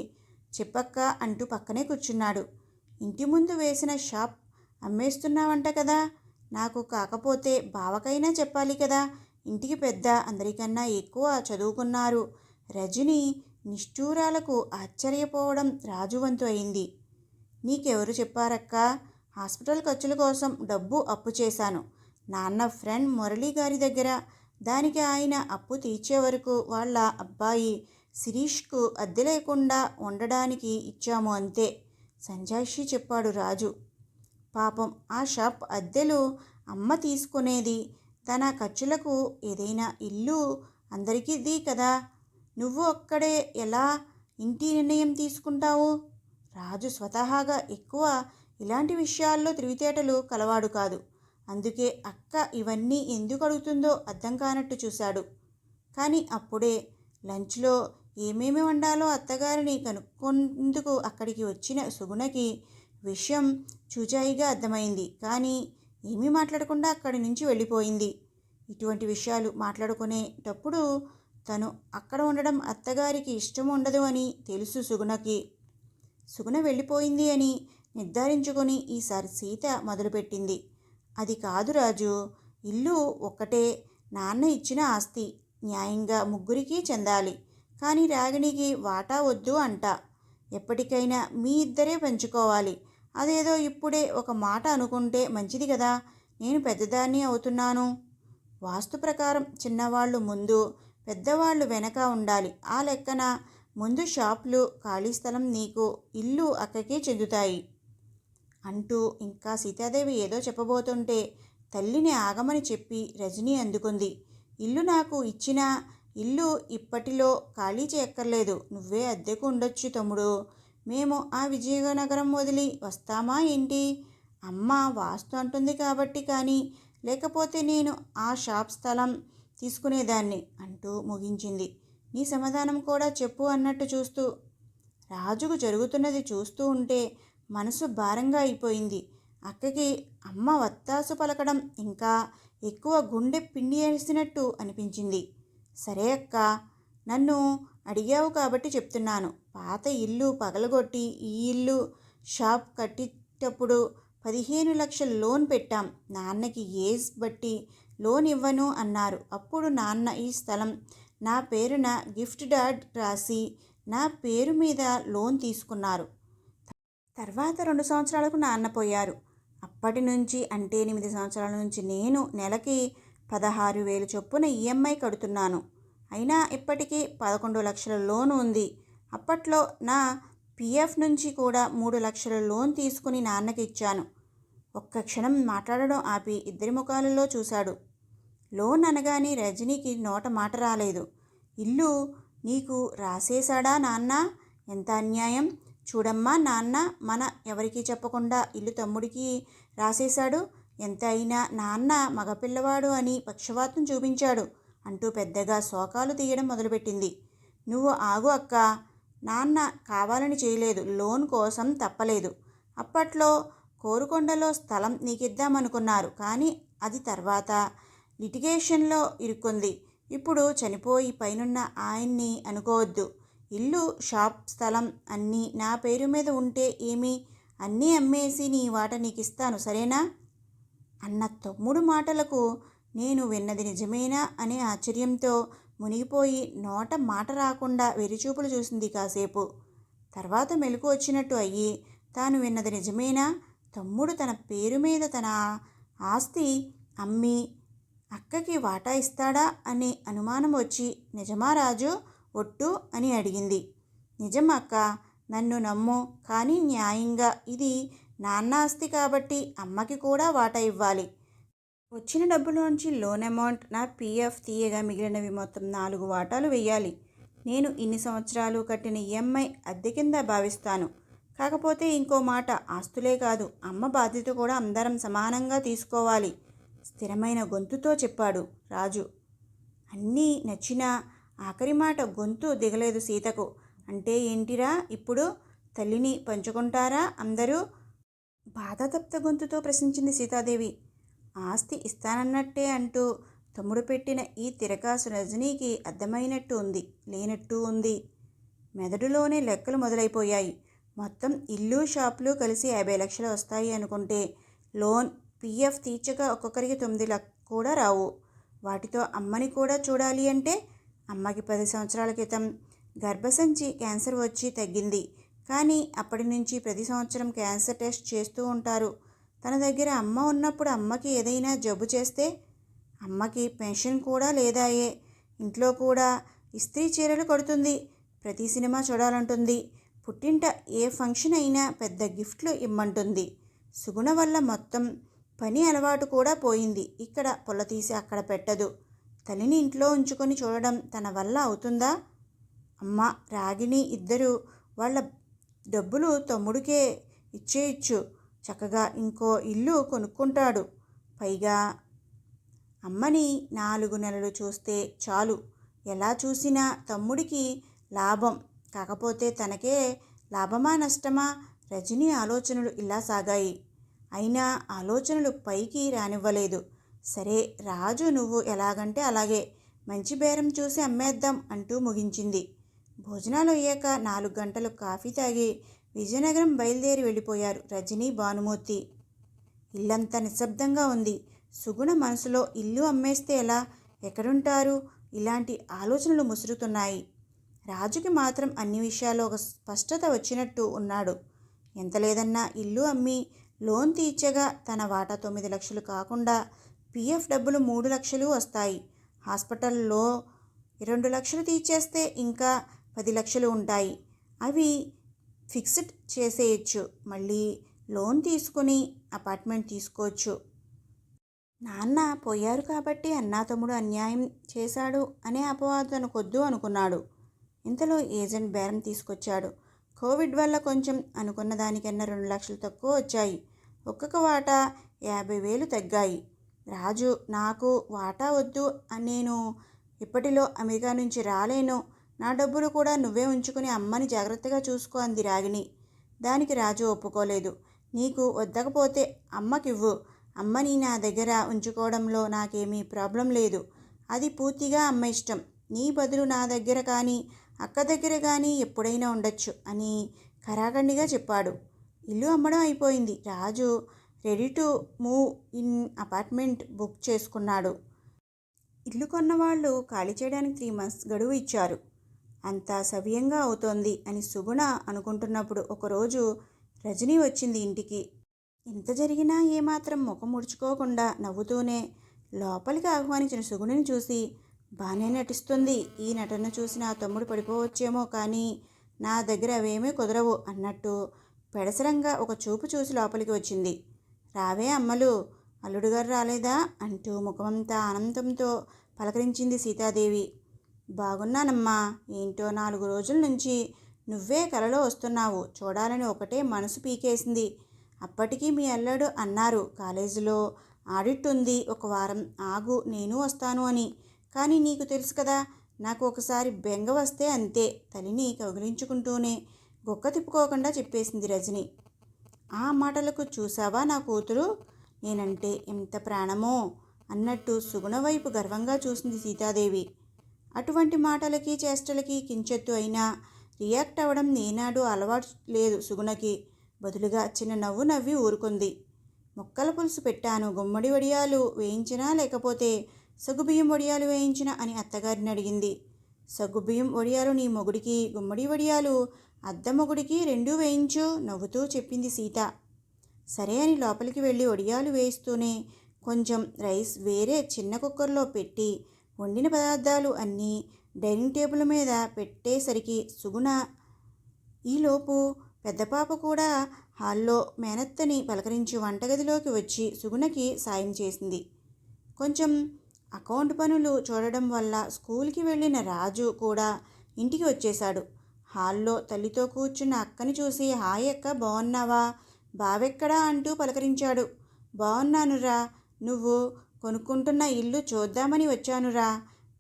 చెప్పక్క అంటూ పక్కనే కూర్చున్నాడు. ఇంటి ముందు వేసిన షాప్ అమ్మేస్తున్నావంట కదా. నాకు కాకపోతే బావకైనా చెప్పాలి కదా. ఇంటికి పెద్ద, అందరికన్నా ఎక్కువ చదువుకున్నారు. రజని నిష్ఠూరాలకు ఆశ్చర్యపోవడం రాజు వంతు అయింది. నీకెవరు చెప్పారక్క? హాస్పిటల్ ఖర్చుల కోసం డబ్బు అప్పు చేశాను నాన్న ఫ్రెండ్ మురళీ గారి దగ్గర. దానికి ఆయన అప్పు తీర్చే వరకు వాళ్ళ అబ్బాయి శిరీష్కు అద్దె లేకుండా ఉండడానికి ఇచ్చాము అంతే సంజాయిషి చెప్పాడు రాజు. పాపం ఆ షాప్ అద్దెలు అమ్మ తీసుకునేది. తన ఖర్చులకు ఏదైనా ఇల్లు అందరికీది కదా. నువ్వు అక్కడే ఎలా ఇంటి నిర్ణయం తీసుకుంటావు? రాజు స్వతహాగా ఎక్కువ ఇలాంటి విషయాల్లో తెలివితేటలు కలవాడు కాదు. అందుకే అక్క ఇవన్నీ ఎందుకు అడుగుతుందో అర్థం కానట్టు చూశాడు. కానీ అప్పుడే లంచ్లో ఏమేమి వండాలో అత్తగారిని కనుక్కొందుకు అక్కడికి వచ్చిన సుగుణకి విషయం చూచాయిగా అర్థమైంది. కానీ ఏమీ మాట్లాడకుండా అక్కడి నుంచి వెళ్ళిపోయింది. ఇటువంటి విషయాలు మాట్లాడుకునేటప్పుడు తను అక్కడ ఉండడం అత్తగారికి ఇష్టం ఉండదు అని తెలుసు సుగుణకి. సుగుణ వెళ్ళిపోయింది అని నిర్ధారించుకొని ఈసారి సీత మొదలుపెట్టింది. అది కాదు రాజు, ఇల్లు ఒక్కటే, నాన్న ఇచ్చిన ఆస్తి న్యాయంగా ముగ్గురికి చెందాలి. కానీ రాగిణికి వాటా వద్దు అంట. ఎప్పటికైనా మీ ఇద్దరే పంచుకోవాలి. అదేదో ఇప్పుడే ఒక మాట అనుకుంటే మంచిది కదా. నేను పెద్దదాన్ని అవుతున్నాను. వాస్తు ప్రకారం చిన్నవాళ్ళు ముందు, పెద్దవాళ్ళు వెనక ఉండాలి. ఆ లెక్కన ముందు షాపులు, ఖాళీ స్థలం నీకు, ఇల్లు అక్కకే చెందుతాయి అంటూ ఇంకా సీతాదేవి ఏదో చెప్పబోతుంటే తల్లిని ఆగమని చెప్పి రజని అందుకుంది. ఇల్లు నాకు ఇచ్చినా ఇల్లు ఇప్పటిలో ఖాళీ చేయక్కర్లేదు. నువ్వే అద్దెకు ఉండొచ్చు తమ్ముడు. మేము ఆ విజయనగరం వదిలి వస్తామా ఏంటి? అమ్మ వాస్తు అంటుంది కాబట్టి కానీ, లేకపోతే నేను ఆ షాప్ స్థలం తీసుకునేదాన్ని అంటూ ముగించింది. నీ సమాధానం కూడా చెప్పు అన్నట్టు చూస్తూ. రాజుకు జరుగుతున్నది చూస్తూ ఉంటే మనసు భారంగా అయిపోయింది. అక్కకి అమ్మ వత్తాసు పలకడం ఇంకా ఎక్కువ గుండె పిండి వేసినట్టు అనిపించింది. సరే అక్క, నన్ను అడిగావు కాబట్టి చెప్తున్నాను. పాత ఇల్లు పగలగొట్టి ఈ ఇల్లు షాప్ కట్టేటప్పుడు 15 లక్షల లోన్ పెట్టాం. నాన్నకి ఏజ్ బట్టి లోన్ ఇవ్వను అన్నారు. అప్పుడు నాన్న ఈ స్థలం నా పేరున గిఫ్ట్ డాడ్ రాసి నా పేరు మీద లోన్ తీసుకున్నారు. తర్వాత 2 సంవత్సరాలకు నాన్న పోయారు. అప్పటి నుంచి అంటే 8 సంవత్సరాల నుంచి నేను నెలకి 16,000 చొప్పున ఈఎంఐ కడుతున్నాను. అయినా ఇప్పటికీ 11 లక్షల లోన్ ఉంది. అప్పట్లో నా పిఎఫ్ నుంచి కూడా 3 లక్షల లోన్ తీసుకుని నాన్నకి ఇచ్చాను. ఒక్క క్షణం మాట్లాడడం ఆపి ఇద్దరి ముఖాలలో చూశాడు. లోన్ అనగానే రజనీకి నోట మాట రాలేదు. ఇల్లు నీకు రాసేశాడా నాన్న? ఎంత అన్యాయం! చూడమ్మా నాన్న మన ఎవరికీ చెప్పకుండా ఇల్లు తమ్ముడికి రాసేశాడు. ఎంత అయినా నాన్న మగపిల్లవాడు అని పక్షవాతం చూపించాడు అంటూ పెద్దగా శోకాలు తీయడం మొదలుపెట్టింది. నువ్వు ఆగు అక్క. నాన్న కావాలని చేయలేదు. లోన్ కోసం తప్పలేదు. అప్పట్లో కోరుకొండలో స్థలం నీకిద్దామనుకున్నారు. కానీ అది తర్వాత లిటిగేషన్లో ఇరుక్కుంది. ఇప్పుడు చనిపోయి పైనున్న ఆయన్ని అనుకోవద్దు. ఇల్లు, షాప్, స్థలం అన్నీ నా పేరు మీద ఉంటే ఏమి? అన్నీ అమ్మేసి నీ వాట నీకిస్తాను, సరేనా? అన్న తమ్ముడు మాటలకు నేను విన్నది నిజమేనా అనే ఆశ్చర్యంతో మునిగిపోయి నోట మాట రాకుండా వెరిచూపులు చూసింది కాసేపు. తర్వాత మెలకు వచ్చినట్టు అయ్యి తాను విన్నది నిజమేనా? తమ్ముడు తన పేరు మీద తన ఆస్తి అమ్మి అక్కకి వాటా ఇస్తాడా అనే అనుమానం వచ్చి, నిజమా రాజు? ఒట్టు అని అడిగింది. నిజం అక్క, నన్ను నమ్ము. కానీ న్యాయంగా. ఇది నాన్న ఆస్తి కాబట్టి అమ్మకి కూడా వాటా ఇవ్వాలి. వచ్చిన డబ్బులోంచి లోన్ అమౌంట్, నా పిఎఫ్ తీయగా మిగిలినవి మొత్తం 4 వాటాలు వెయ్యాలి. నేను ఇన్ని సంవత్సరాలు కట్టిన ఈఎంఐ అద్దె కింద భావిస్తాను. కాకపోతే ఇంకో మాట, ఆస్తులే కాదు అమ్మ బాధ్యత కూడా అందరం సమానంగా తీసుకోవాలి స్థిరమైన గొంతుతో చెప్పాడు రాజు. అన్నీ నచ్చినా ఆఖరి మాట గొంతు దిగలేదు సీతకు. అంటే ఏంటిరా ఇప్పుడు? తల్లిని పంచుకుంటారా అందరూ? బాధాతప్త గొంతుతో ప్రశ్నించింది సీతాదేవి. ఆస్తి ఇస్తానన్నట్టే అంటూ తమ్ముడు పెట్టిన ఈ తిరకాసు రజనీకి అర్థమైనట్టు ఉంది, లేనట్టు ఉంది. మెదడులోనే లెక్కలు మొదలైపోయాయి. మొత్తం ఇల్లు, షాపులు కలిసి 50 లక్షలు వస్తాయి అనుకుంటే లోన్, పిఎఫ్ తీర్చక ఒక్కొక్కరికి 9 లక్షలు కూడా రావు. వాటితో అమ్మని కూడా చూడాలి అంటే అమ్మకి 10 సంవత్సరాల క్రితం గర్భసంచి క్యాన్సర్ వచ్చి తగ్గింది. కానీ అప్పటి నుంచి ప్రతి సంవత్సరం క్యాన్సర్ టెస్ట్ చేస్తూ ఉంటారు. తన దగ్గర అమ్మ ఉన్నప్పుడు అమ్మకి ఏదైనా జబ్బు చేస్తే అమ్మకి పెన్షన్ కూడా లేదాయే. ఇంట్లో కూడా ఇస్త్రీ చీరలు కడుతుంది. ప్రతి సినిమా చూడాలంటుంది. పుట్టింట ఏ ఫంక్షన్ అయినా పెద్ద గిఫ్ట్లు ఇమ్మంటుంది. సుగుణ వల్ల మొత్తం పని అలవాటు కూడా పోయింది. ఇక్కడ పొల్ల తీసి అక్కడ పెట్టదు. తల్లిని ఇంట్లో ఉంచుకొని చూడడం తన వల్ల అవుతుందా? అమ్మ, రాగిణి ఇద్దరు వాళ్ళ డబ్బులు తమ్ముడికే ఇచ్చేయచ్చు. చక్కగా ఇంకో ఇల్లు కొనుక్కుంటాడు. పైగా అమ్మని 4 నెలలు చూస్తే చాలు. ఎలా చూసినా తమ్ముడికి లాభం. కాకపోతే తనకే లాభమా నష్టమా? రజనీ ఆలోచనలు ఇలా సాగాయి. అయినా ఆలోచనలు పైకి రానివ్వలేదు. సరే రాజు, నువ్వు ఎలాగంటే అలాగే. మంచి బేరం చూసి అమ్మేద్దాం అంటూ ముగించింది. భోజనాలు అయ్యాక 4 గంటలు కాఫీ తాగి విజయనగరం బయలుదేరి వెళ్ళిపోయారు రజనీ, భానుమూర్తి. ఇల్లంతా నిశ్శబ్దంగా ఉంది. సుగుణ మనసులో ఇల్లు అమ్మేస్తే ఎలా, ఎక్కడుంటారు? ఇలాంటి ఆలోచనలు ముసురుతున్నాయి. రాజుకి మాత్రం అన్ని విషయాల్లో ఒక స్పష్టత వచ్చినట్టు ఉన్నాడు. ఎంత లేదన్నా ఇల్లు అమ్మి లోన్ తీర్చగా తన వాటా 9 లక్షలు కాకుండా పిఎఫ్ డబ్బులు 3 లక్షలు వస్తాయి. హాస్పిటల్లో 2 లక్షలు తీర్చేస్తే ఇంకా 10 లక్షలు ఉంటాయి. అవి ఫిక్స్డ్ చేసేయచ్చు. మళ్ళీ లోన్ తీసుకుని అపార్ట్మెంట్ తీసుకోవచ్చు. నాన్న పోయారు కాబట్టి అన్నా తమ్ముడు అన్యాయం చేశాడు అనే అపవాదు తనకొద్దు అనుకున్నాడు. ఇంతలో ఏజెంట్ బేరం తీసుకొచ్చాడు. కోవిడ్ వల్ల కొంచెం అనుకున్న దానికన్నా 2 లక్షలు తక్కువ వచ్చాయి. ఒక్కొక్క వాటా 50,000 తగ్గాయి. రాజు, నాకు వాటా వద్దు, నేను ఇప్పటిలో అమెరికా నుంచి రాలేను. నా డబ్బులు కూడా నువ్వే ఉంచుకుని అమ్మని జాగ్రత్తగా చూసుకో అంది రాగిణి. దానికి రాజు ఒప్పుకోలేదు. నీకు వద్దకపోతే అమ్మకివ్వు. అమ్మని నా దగ్గర ఉంచుకోవడంలో నాకేమీ ప్రాబ్లం లేదు. అది పూర్తిగా అమ్మ ఇష్టం. నీ బదులు నా దగ్గర కానీ అక్క దగ్గర కానీ ఎప్పుడైనా ఉండొచ్చు అని ఖరాఖండిగా చెప్పాడు. ఇల్లు అమ్మడం అయిపోయింది. Raju ready to move in apartment book చేసుకున్నాడు. ఇల్లు కొన్నవాళ్ళు ఖాళీ చేయడానికి 3 months గడువు ఇచ్చారు. అంతా సవ్యంగా అవుతోంది అని సుగుణ అనుకుంటున్నప్పుడు ఒకరోజు రజని వచ్చింది ఇంటికి. ఎంత జరిగినా ఏమాత్రం ముఖం ముడుచుకోకుండా నవ్వుతూనే లోపలికి ఆహ్వానించిన సుగుణని చూసి, బాగానే నటిస్తుంది. ఈ నటన చూసి నా తమ్ముడు పడిపోవచ్చేమో, కానీ నా దగ్గర అవేమీ కుదరవు అన్నట్టు పెడసరంగా ఒక చూపు చూసి లోపలికి వచ్చింది. రావే అమ్మలు, అల్లుడుగారు రాలేదా అంటూ ముఖమంతా ఆనందంతో పలకరించింది సీతాదేవి. బాగున్నానమ్మా. ఏంటో 4 రోజుల నుంచి నువ్వే కలలో వస్తున్నావు. చూడాలని ఒకటే మనసు పీకేసింది. అప్పటికీ మీ అల్లుడు అన్నారు కాలేజీలో ఆడిట్ ఉంది, 1 వారం ఆగు నేను వస్తాను అని. కానీ నీకు తెలుసు కదా, నాకు ఒకసారి బెంగ వస్తే అంతే. తల్లిని కౌగిలించుకుంటూనే గొక్క తిప్పుకోకుండా చెప్పేసింది రజని. ఆ మాటలకు చూసావా నా కూతురు నేనంటే ఎంత ప్రాణమో అన్నట్టు సుగుణ వైపు గర్వంగా చూసింది సీతాదేవి. అటువంటి మాటలకి చేష్టలకి కించెత్తు అయినా రియాక్ట్ అవ్వడం ఏనాడు అలవాటు లేదు సుగుణకి. బదులుగా చిన్న నవ్వు నవ్వి ఊరుకుంది. ముక్కల పులుసు పెట్టాను, గుమ్మడి వడియాలు వేయించినా లేకపోతే సగ్గుబియ్యం వడియాలు వేయించినా అని అత్తగారిని అడిగింది. సగ్గుబియ్యం వడియాలు నీ మొగుడికి, గుమ్మడి వడియాలు అద్ద మొగుడికి 2 వేయించు నవ్వుతూ చెప్పింది సీత. సరే అని లోపలికి వెళ్ళి వడియాలు వేయిస్తూనే కొంచెం రైస్ వేరే చిన్న కుక్కర్లో పెట్టి వండిన పదార్థాలు అన్నీ డైనింగ్ టేబుల్ మీద పెట్టేసరికి సుగుణ ఈలోపు పెద్దపాప కూడా హాల్లో మేనత్తని పలకరించి వంటగదిలోకి వచ్చి సుగుణకి సాయం చేసింది. కొంచెం అకౌంట్ పనులు చూడడం వల్ల స్కూల్కి వెళ్ళిన రాజు కూడా ఇంటికి వచ్చేశాడు. హాల్లో తల్లితో కూర్చున్న అక్కని చూసి, హాయ్ అక్క, బాగున్నావా, బావెక్కడా అంటూ పలకరించాడు. బాగున్నానురా, నువ్వు కొనుక్కుంటున్న ఇల్లు చూద్దామని వచ్చానురా.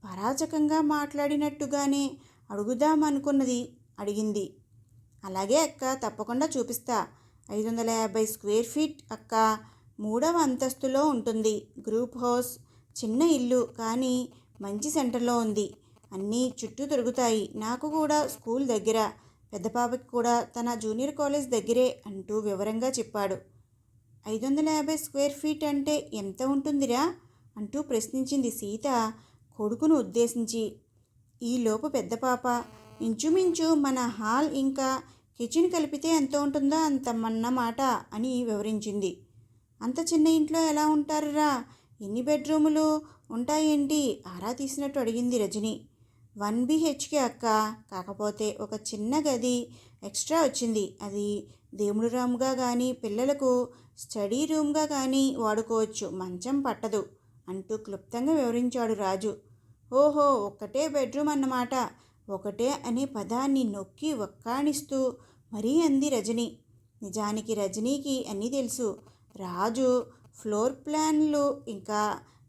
పరాచకంగా మాట్లాడినట్టుగానే అడుగుదామనుకున్నది అడిగింది. అలాగే అక్క, తప్పకుండా చూపిస్తా. 550 స్క్వేర్ ఫీట్ అక్క, 3వ అంతస్తులో ఉంటుంది. గ్రూప్ హౌస్, చిన్న ఇల్లు, కానీ మంచి సెంటర్లో ఉంది. అన్నీ చుట్టూ తిరుగుతాయి. నాకు కూడా స్కూల్ దగ్గర, పెద్ద పాపకి కూడా తన జూనియర్ కాలేజ్ దగ్గరే అంటూ వివరంగా చెప్పాడు. 550 స్క్వేర్ ఫీట్ అంటే ఎంత ఉంటుందిరా అంటూ ప్రశ్నించింది సీత కొడుకును ఉద్దేశించి. ఈలోపు పెద్ద పాప, ఇంచుమించు మన హాల్ ఇంకా కిచెన్ కలిపితే ఎంత ఉంటుందో అంతమన్నమాట అని వివరించింది. అంత చిన్న ఇంట్లో ఎలా ఉంటారురా, ఎన్ని బెడ్రూములు ఉంటాయేంటి ఆరా తీసినట్టు అడిగింది రజని. 1 BHK అక్క, కాకపోతే ఒక చిన్న గది ఎక్స్ట్రా వచ్చింది. అది దేవుడి రూమ్గా కానీ పిల్లలకు స్టడీ రూమ్గా కానీ వాడుకోవచ్చు, మంచం పట్టదు అంటూ క్లుప్తంగా వివరించాడు రాజు. ఓహో, ఒక్కటే బెడ్రూమ్ అన్నమాట. ఒకటే అనే పదాన్ని నొక్కి వక్కాణిస్తూ మరీ అంది రజని. నిజానికి రజనీకి అన్నీ తెలుసు. రాజు ఫ్లోర్ ప్లాన్లు ఇంకా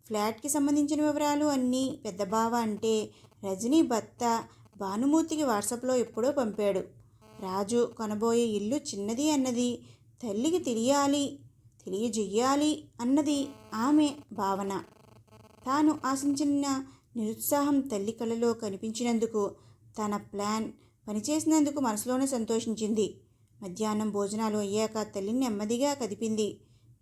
ఫ్లాట్కి సంబంధించిన వివరాలు అన్నీ పెద్ద బావ అంటే రజనీ భర్త భానుమూర్తికి వాట్సాప్లో ఎప్పుడో పంపాడు. రాజు కొనబోయే ఇల్లు చిన్నది అన్నది తల్లికి తెలియజెయ్యాలి అన్నది ఆమె భావన. తాను ఆశించిన నిరుత్సాహం తల్లి కళ్ళలో కనిపించినందుకు, తన ప్లాన్ పనిచేసినందుకు మనసులోనే సంతోషించింది. మధ్యాహ్నం భోజనాలు అయ్యాక తల్లిని నెమ్మదిగా కదిపింది.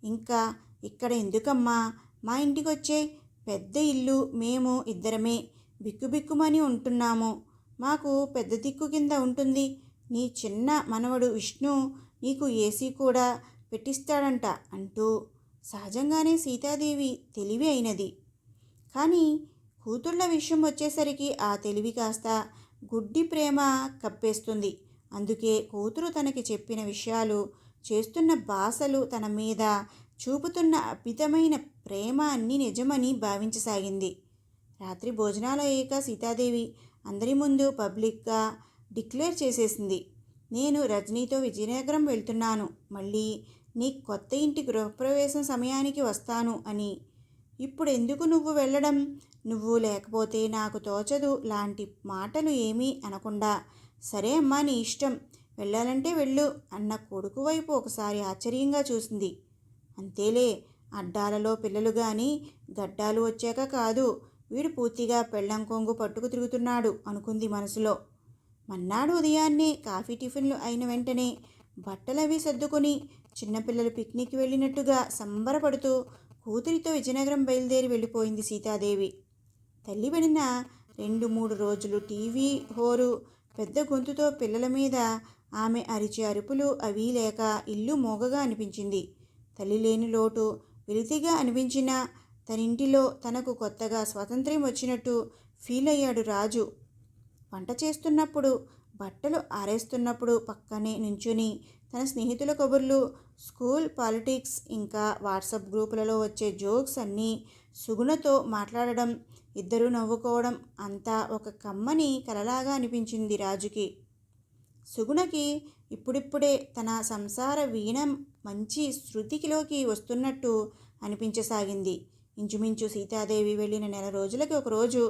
ఇంకా ఇక్కడ ఎందుకమ్మా, మా ఇంటికి వచ్చే, పెద్ద ఇల్లు, మేము ఇద్దరమే బిక్కుబిక్కుమని ఉంటున్నాము. మాకు పెద్ద దిక్కు కింద ఉంటుంది. నీ చిన్న మనవడు విష్ణు నీకు ఏసీ కూడా పెట్టిస్తాడంట అంటూ సహజంగానే సీతాదేవి తెలివి అయినది. కానీ కూతుళ్ళ విషయం వచ్చేసరికి ఆ తెలివి కాస్త గుడ్డి ప్రేమ కప్పేస్తుంది. అందుకే కూతురు తనకి చెప్పిన విషయాలు, చేస్తున్న భాషలు, తన మీద చూపుతున్న అమితమైన ప్రేమ అన్నీ నిజమని భావించసాగింది. రాత్రి భోజనాలు అయ్యాక సీతాదేవి అందరి ముందు పబ్లిక్గా డిక్లేర్ చేసేసింది, నేను రజనీతో విజయనగరం వెళ్తున్నాను, మళ్ళీ నీ కొత్త ఇంటి గృహప్రవేశం సమయానికి వస్తాను అని. ఇప్పుడు ఎందుకు నువ్వు వెళ్ళడం, నువ్వు లేకపోతే నాకు తోచదు లాంటి మాటలు ఏమీ అనకుండా, సరే అమ్మా నీ ఇష్టం, వెళ్ళాలంటే వెళ్ళు అన్న కొడుకు వైపు ఒకసారి ఆశ్చర్యంగా చూసింది. అంతేలే, అడ్డాలలో పిల్లలు కానీ గడ్డాలు వచ్చాక కాదు, వీడు పూర్తిగా పెళ్ళం కొంగు పట్టుకు తిరుగుతున్నాడు అనుకుంది మనసులో. మన్నాడు ఉదయాన్నే కాఫీ టిఫిన్లు అయిన వెంటనే బట్టలవి సర్దుకొని చిన్నపిల్లలు పిక్నిక్ వెళ్ళినట్టుగా సంబరపడుతూ కూతురితో విజయనగరం బయలుదేరి వెళ్ళిపోయింది సీతాదేవి. తల్లి వెళ్ళిన 2-3 రోజులు టీవీ హోరు, పెద్ద గొంతుతో పిల్లల మీద ఆమె అరిచే అరుపులు అవి లేక ఇల్లు మోగగా అనిపించింది. తల్లి లేని లోటు వెలితిగా అనిపించినా తనింటిలో తనకు కొత్తగా స్వాతంత్ర్యం వచ్చినట్టు ఫీల్ అయ్యాడు రాజు. వంట చేస్తున్నప్పుడు, బట్టలు ఆరేస్తున్నప్పుడు పక్కనే నించుని తన స్నేహితుల కబుర్లు, స్కూల్ పాలిటిక్స్, ఇంకా వాట్సాప్ గ్రూపులలో వచ్చే జోక్స్ అన్నీ సుగుణతో మాట్లాడడం, ఇద్దరూ నవ్వుకోవడం అంతా ఒక కమ్మని కలలాగా అనిపించింది రాజుకి. సుగుణకి ఇప్పుడిప్పుడే తన సంసార వీణ మంచి శృతికిలోకి వస్తున్నట్టు అనిపించసాగింది. ఇంచుమించు సీతాదేవి వెళ్ళిన 1 రోజులకి ఒకరోజు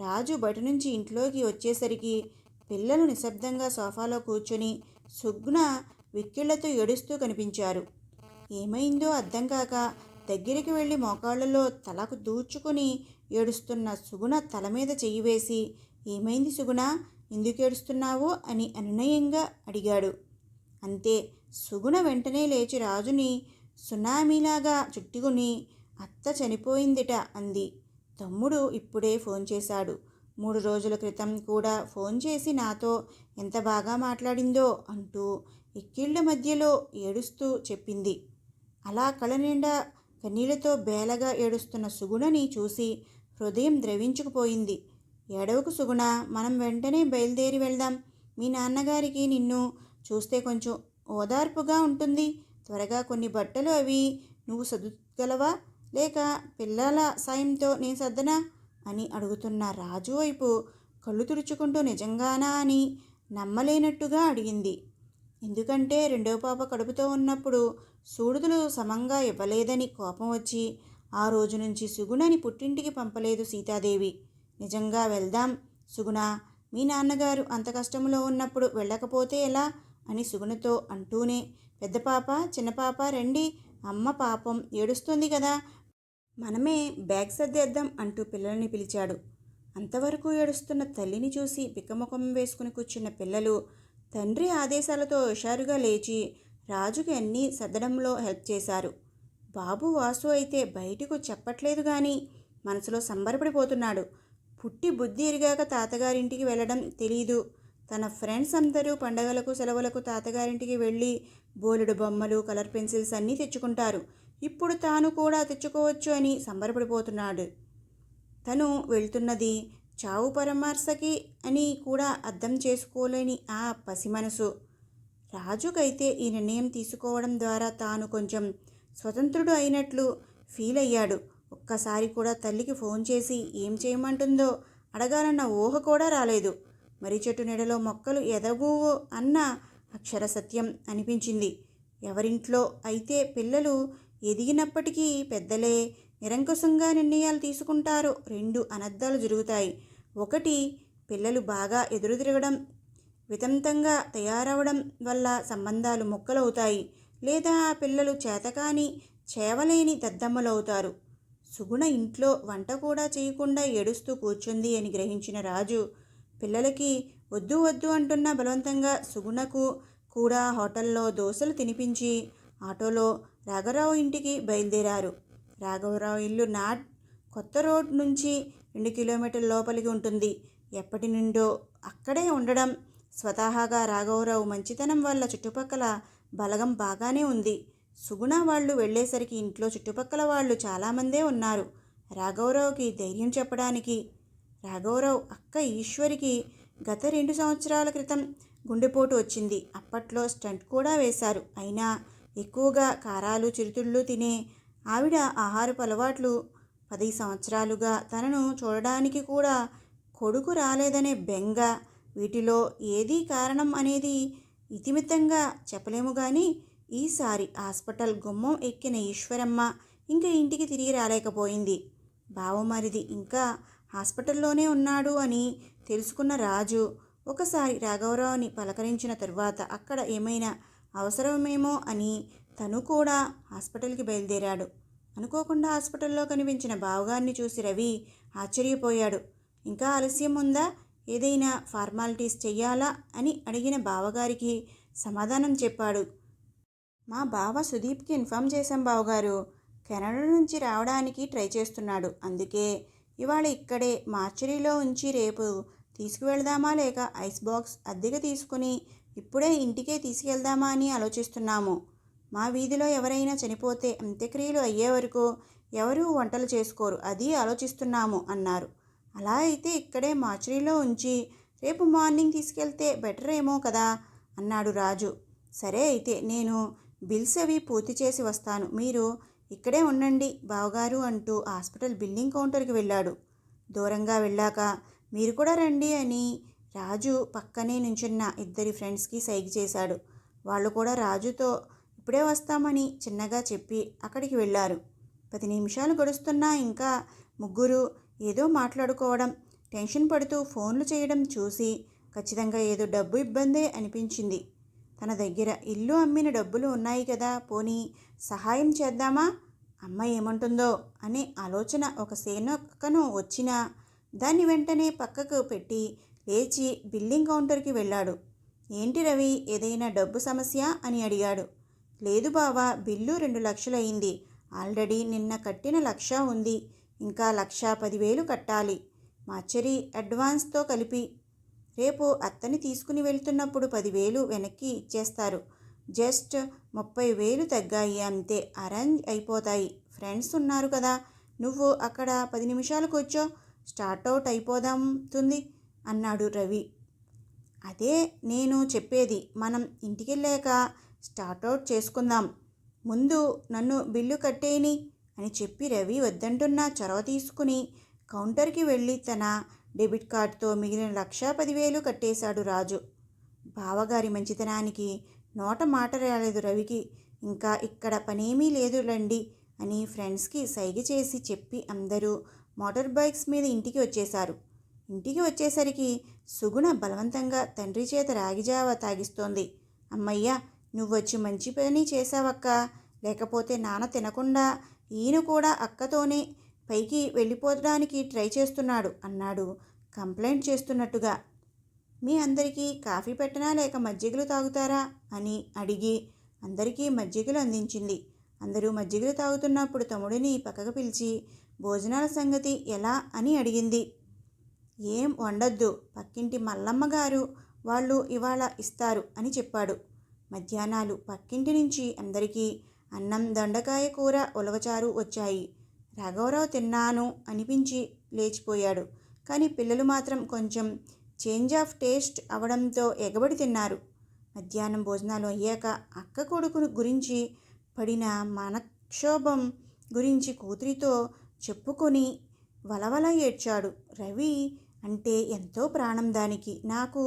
రాజు బయట నుంచి ఇంట్లోకి వచ్చేసరికి పిల్లలు నిశ్శబ్దంగా సోఫాలో కూర్చొని సుగుణ విక్కిళ్లతో ఏడుస్తూ కనిపించారు. ఏమైందో అర్థం కాక దగ్గరికి వెళ్ళి మోకాళ్ళలో తలకు దూచుకుని ఏడుస్తున్న సుగుణ తల మీద చెయ్యి వేసి, ఏమైంది సుగుణ, ఎందుకు ఏడుస్తున్నావు అని అనునయంగా అడిగాడు. అంతే, సుగుణ వెంటనే లేచి రాజుని సునామీలాగా చుట్టుకుని, అత్త చనిపోయిందిట అంది. తమ్ముడు ఇప్పుడే ఫోన్ చేశాడు, 3 రోజుల క్రితం కూడా ఫోన్ చేసి నాతో ఎంత బాగా మాట్లాడిందో అంటూ ఎక్కిళ్ళ మధ్యలో ఏడుస్తూ చెప్పింది. అలా కళ్ళ నిండా కన్నీళ్లతో బేలగా ఏడుస్తున్న సుగుణని చూసి హృదయం ద్రవించుకుపోయింది. ఏడవకు సుగుణ, మనం వెంటనే బయలుదేరి వెళ్దాం, మీ నాన్నగారికి నిన్ను చూస్తే కొంచెం ఓదార్పుగా ఉంటుంది. త్వరగా కొన్ని బట్టలు అవి నువ్వు సర్దుగలవా, లేక పిల్లల సాయంతో నేను సర్దనా అని అడుగుతున్న రాజు వైపు కళ్ళు తుడుచుకుంటూ నిజంగానా అని నమ్మలేనట్టుగా అడిగింది. ఎందుకంటే 2వ పాప కడుపుతో ఉన్నప్పుడు సూడుదులు సమంగా ఇవ్వలేదని కోపం వచ్చి ఆ రోజు నుంచి సుగుణని పుట్టింటికి పంపలేదు సీతాదేవి. నిజంగా వెళ్దాం సుగుణ, మీ నాన్నగారు అంత కష్టంలో ఉన్నప్పుడు వెళ్ళకపోతే ఎలా అని సుగుణతో అంటూనే, పెద్ద పాప చిన్న పాప రండి, అమ్మ పాపం ఏడుస్తుంది కదా, మనమే బ్యాగ్ సర్దేద్దాం అంటూ పిల్లల్ని పిలిచాడు. అంతవరకు ఏడుస్తున్న తల్లిని చూసి బిక్కముఖం వేసుకుని కూర్చున్న పిల్లలు తండ్రి ఆదేశాలతో హుషారుగా లేచి రాజుకి అన్నీ సర్దడంలో హెల్ప్ చేశారు. బాబు వాసు అయితే బయటకు చెప్పట్లేదు కానీ మనసులో సంబరపడిపోతున్నాడు. పుట్టి బుద్ధి ఎరిగాక తాతగారింటికి వెళ్ళడం తెలీదు. తన ఫ్రెండ్స్ అందరూ పండగలకు సెలవులకు తాతగారింటికి వెళ్ళి బోలెడు బొమ్మలు, కలర్ పెన్సిల్స్ అన్నీ తెచ్చుకుంటారు. ఇప్పుడు తాను కూడా తెచ్చుకోవచ్చు అని సంబరపడిపోతున్నాడు. తను వెళ్తున్నది చావు పరామర్శకి అని కూడా అర్థం చేసుకోలేని ఆ పసి మనసు. రాజుకైతే ఈ నిర్ణయం తీసుకోవడం ద్వారా తాను కొంచెం స్వతంత్రుడు అయినట్లు ఫీల్ అయ్యాడు. ఒక్కసారి కూడా తల్లికి ఫోన్ చేసి ఏం చేయమంటుందో అడగాలన్న ఊహ కూడా రాలేదు. మరి చెట్టు నీడలో మొక్కలు ఎదగువు అన్న అక్షర సత్యం అనిపించింది. ఎవరింట్లో అయితే పిల్లలు ఎదిగినప్పటికీ పెద్దలే నిరంకుశంగా నిర్ణయాలు తీసుకుంటారో 2 అనర్థాలు జరుగుతాయి. ఒకటి, పిల్లలు బాగా ఎదురు తిరగడం, వితంతంగా తయారవడం వల్ల సంబంధాలు ముక్కలవుతాయి. లేదా ఆ పిల్లలు చేతకాని చేవలేని దద్దమ్మలవుతారు. సుగుణ ఇంట్లో వంట కూడా చేయకుండా ఏడుస్తూ కూర్చుంది అని గ్రహించిన రాజు పిల్లలకి వద్దు వద్దు అంటున్న బలవంతంగా సుగుణకు కూడా హోటల్లో దోశలు తినిపించి ఆటోలో రాఘవరావు ఇంటికి బయలుదేరారు. రాఘవరావు ఇల్లు కొత్త రోడ్ నుంచి 2 కిలోమీటర్ల లోపలికి ఉంటుంది. ఎప్పటి నుండో అక్కడే ఉండడం స్వతహాగా రాఘవరావు మంచితనం వల్ల చుట్టుపక్కల బలగం బాగానే ఉంది. సుగుణ వాళ్ళు వెళ్ళేసరికి ఇంట్లో చుట్టుపక్కల వాళ్ళు చాలామందే ఉన్నారు రాఘవరావుకి ధైర్యం చెప్పడానికి. రాఘవరావు అక్క ఈశ్వరికి గత 2 సంవత్సరాల క్రితం గుండెపోటు వచ్చింది. అప్పట్లో స్టంట్ కూడా వేశారు. అయినా ఎక్కువగా కారాలు చిరుతిళ్ళు తినే ఆవిడ ఆహారపు అలవాట్లు 10 సంవత్సరాలుగా తనను చూడడానికి కూడా కొడుకు రాలేదనే బెంగ, వీటిలో ఏదీ కారణం అనేది ఇతిమితంగా చెప్పలేము కానీ ఈసారి హాస్పిటల్ గుమ్మం ఎక్కిన ఈశ్వరమ్మ ఇంకా ఇంటికి తిరిగి రాలేకపోయింది. బావమరిది ఇంకా హాస్పిటల్లోనే ఉన్నాడు అని తెలుసుకున్న రాజు ఒకసారి రాఘవరావుని పలకరించిన తరువాత అక్కడ ఏమైనా అవసరమేమో అని తను కూడా హాస్పిటల్కి బయలుదేరాడు. అనుకోకుండా హాస్పిటల్లో కనిపించిన బావగారిని చూసి రవి ఆశ్చర్యపోయాడు. ఇంకా ఆలస్యం ఉందా, ఏదైనా ఫార్మాలిటీస్ చెయ్యాలా అని అడిగిన బావగారికి సమాధానం చెప్పాడు. మా బావ సుదీప్కి ఇన్ఫామ్ చేశాం బావగారు. కెనడా నుంచి రావడానికి ట్రై చేస్తున్నాడు. అందుకే ఇవాళ ఇక్కడే మార్చరీలో ఉంచి రేపు తీసుకువెళ్దామా లేక ఐస్ బాక్స్ అద్దెకి తీసుకుని ఇప్పుడే ఇంటికే తీసుకెళ్దామా అని ఆలోచిస్తున్నాము. మా వీధిలో ఎవరైనా చనిపోతే అంత్యక్రియలు అయ్యే వరకు ఎవరూ వంటలు చేసుకోరు, అది ఆలోచిస్తున్నాము అన్నారు. అలా అయితే ఇక్కడే మార్చరీలో ఉంచి రేపు మార్నింగ్ తీసుకెళ్తే బెటర్ ఏమో కదా అన్నాడు రాజు. సరే అయితే నేను బిల్స్ అవి పూర్తి చేసి వస్తాను, మీరు ఇక్కడే ఉండండి బావగారు అంటూ హాస్పిటల్ బిల్లింగ్ కౌంటర్కి వెళ్ళాడు. దూరంగా వెళ్ళాక మీరు కూడా రండి అని రాజు పక్కనే నుంచున్న ఇద్దరి ఫ్రెండ్స్కి సైగ చేశాడు. వాళ్ళు కూడా రాజుతో ఇప్పుడే వస్తామని చిన్నగా చెప్పి అక్కడికి వెళ్ళారు. 10 నిమిషాలు గడుస్తున్నా ఇంకా ముగ్గురు ఏదో మాట్లాడుకోవడం, టెన్షన్ పడుతూ ఫోన్లు చేయడం చూసి ఖచ్చితంగా ఏదో డబ్బు ఇబ్బందే అనిపించింది. తన దగ్గర ఇల్లు అమ్మిన డబ్బులు ఉన్నాయి కదా, పోనీ సహాయం చేద్దామా, అమ్మ ఏమంటుందో అనే ఆలోచన ఒక సేనొక్కను వచ్చినా దాన్ని వెంటనే పక్కకు పెట్టి లేచి బిల్లింగ్ కౌంటర్కి వెళ్ళాడు. ఏంటి రవి, ఏదైనా డబ్బు సమస్య అని అడిగాడు. లేదు బావా, బిల్లు 2 లక్షలు అయింది. ఆల్రెడీ నిన్న కట్టిన 1,00,000 ఉంది. ఇంకా 1,10,000 కట్టాలి మార్చరీ అడ్వాన్స్తో కలిపి. రేపు అత్తని తీసుకుని వెళ్తున్నప్పుడు 10,000 వెనక్కి ఇచ్చేస్తారు. జస్ట్ 30,000 తగ్గాయి అంతే, అరేంజ్ అయిపోతాయి. ఫ్రెండ్స్ ఉన్నారు కదా, నువ్వు అక్కడ 10 నిమిషాలు కూర్చో, స్టార్ట్అవుట్ అయిపోదాంతుంది అన్నాడు రవి. అదే నేను చెప్పేది, మనం ఇంటికెళ్ళాక స్టార్ట్అవుట్ చేసుకుందాం, ముందు నన్ను బిల్లు కట్టేయని అని చెప్పి రవి వద్దంటున్నా చొరవ తీసుకుని కౌంటర్కి వెళ్ళి తన డెబిట్ కార్డుతో మిగిలిన 1,10,000 కట్టేశాడు రాజు. బావగారి మంచితనానికి నోట మాట రాలేదు రవికి. ఇంకా ఇక్కడ పనేమీ లేదు రండి అని ఫ్రెండ్స్కి సైగ చేసి చెప్పి అందరూ మోటార్ బైక్స్ మీద ఇంటికి వచ్చేశారు. ఇంటికి వచ్చేసరికి సుగుణ బలవంతంగా తండ్రి చేత రాగిజావ తాగిస్తోంది. అమ్మయ్య, నువ్వొచ్చి మంచి పని చేశావక్క, లేకపోతే నాన్న తినకుండా ఈయన కూడా అక్కతోనే పైకి వెళ్ళిపోవడానికి ట్రై చేస్తున్నాడు అన్నాడు కంప్లైంట్ చేస్తున్నట్టుగా. మీ అందరికీ కాఫీ పెట్టనా లేక మజ్జిగలు తాగుతారా అని అడిగి అందరికీ మజ్జిగలు అందించింది. అందరూ మజ్జిగలు తాగుతున్నప్పుడు తమ్ముడిని పక్కకు పిలిచి భోజనాల సంగతి ఎలా అని అడిగింది. ఏం వండొద్దు, పక్కింటి మల్లమ్మ గారు వాళ్ళు ఇవాళ ఇస్తారు అని చెప్పాడు. మధ్యాహ్నాలు పక్కింటి నుంచి అందరికీ అన్నం, దొండకాయ కూర, ఉలవచారు వచ్చాయి. రాఘవరావు తిన్నాను అనిపించి లేచిపోయాడు. కానీ పిల్లలు మాత్రం కొంచెం చేంజ్ ఆఫ్ టేస్ట్ అవడంతో ఎగబడి తిన్నారు. మధ్యాహ్నం భోజనాలు అయ్యాక అక్క కొడుకు గురించి పడిన మనక్షోభం గురించి కూతురితో చెప్పుకొని వలవల ఏడ్చాడు. రవి అంటే ఎంతో ప్రాణం దానికి. నాకు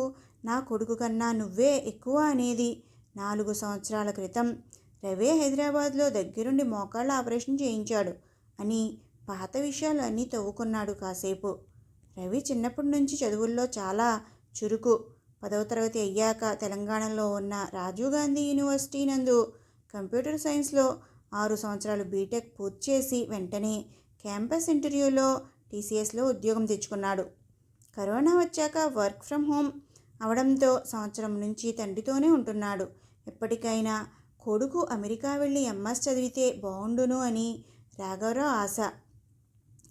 నా కొడుకు కన్నా నువ్వే ఎక్కువ అనేది. 4 సంవత్సరాల క్రితం రవే హైదరాబాద్లో దగ్గరుండి మోకాళ్ళ ఆపరేషన్ చేయించాడు అని పాత విషయాలు అన్నీ తవ్వుకున్నాడు కాసేపు. రవి చిన్నప్పటి నుంచి చదువుల్లో చాలా చురుకు. 10వ తరగతి అయ్యాక తెలంగాణలో ఉన్న రాజీవ్ గాంధీ యూనివర్సిటీ నందు కంప్యూటర్ సైన్స్లో 6 సంవత్సరాలు బీటెక్ పూర్తి చేసి వెంటనే క్యాంపస్ ఇంటర్వ్యూలో టీసీఎస్లో ఉద్యోగం తెచ్చుకున్నాడు. కరోనా వచ్చాక వర్క్ ఫ్రమ్ హోమ్ అవడంతో సంవత్సరం నుంచి తండ్రితోనే ఉంటున్నాడు. ఎప్పటికైనా కొడుకు అమెరికా వెళ్ళి ఎంఎస్ చదివితే బాగుండును అని రాఘవరావు ఆశ.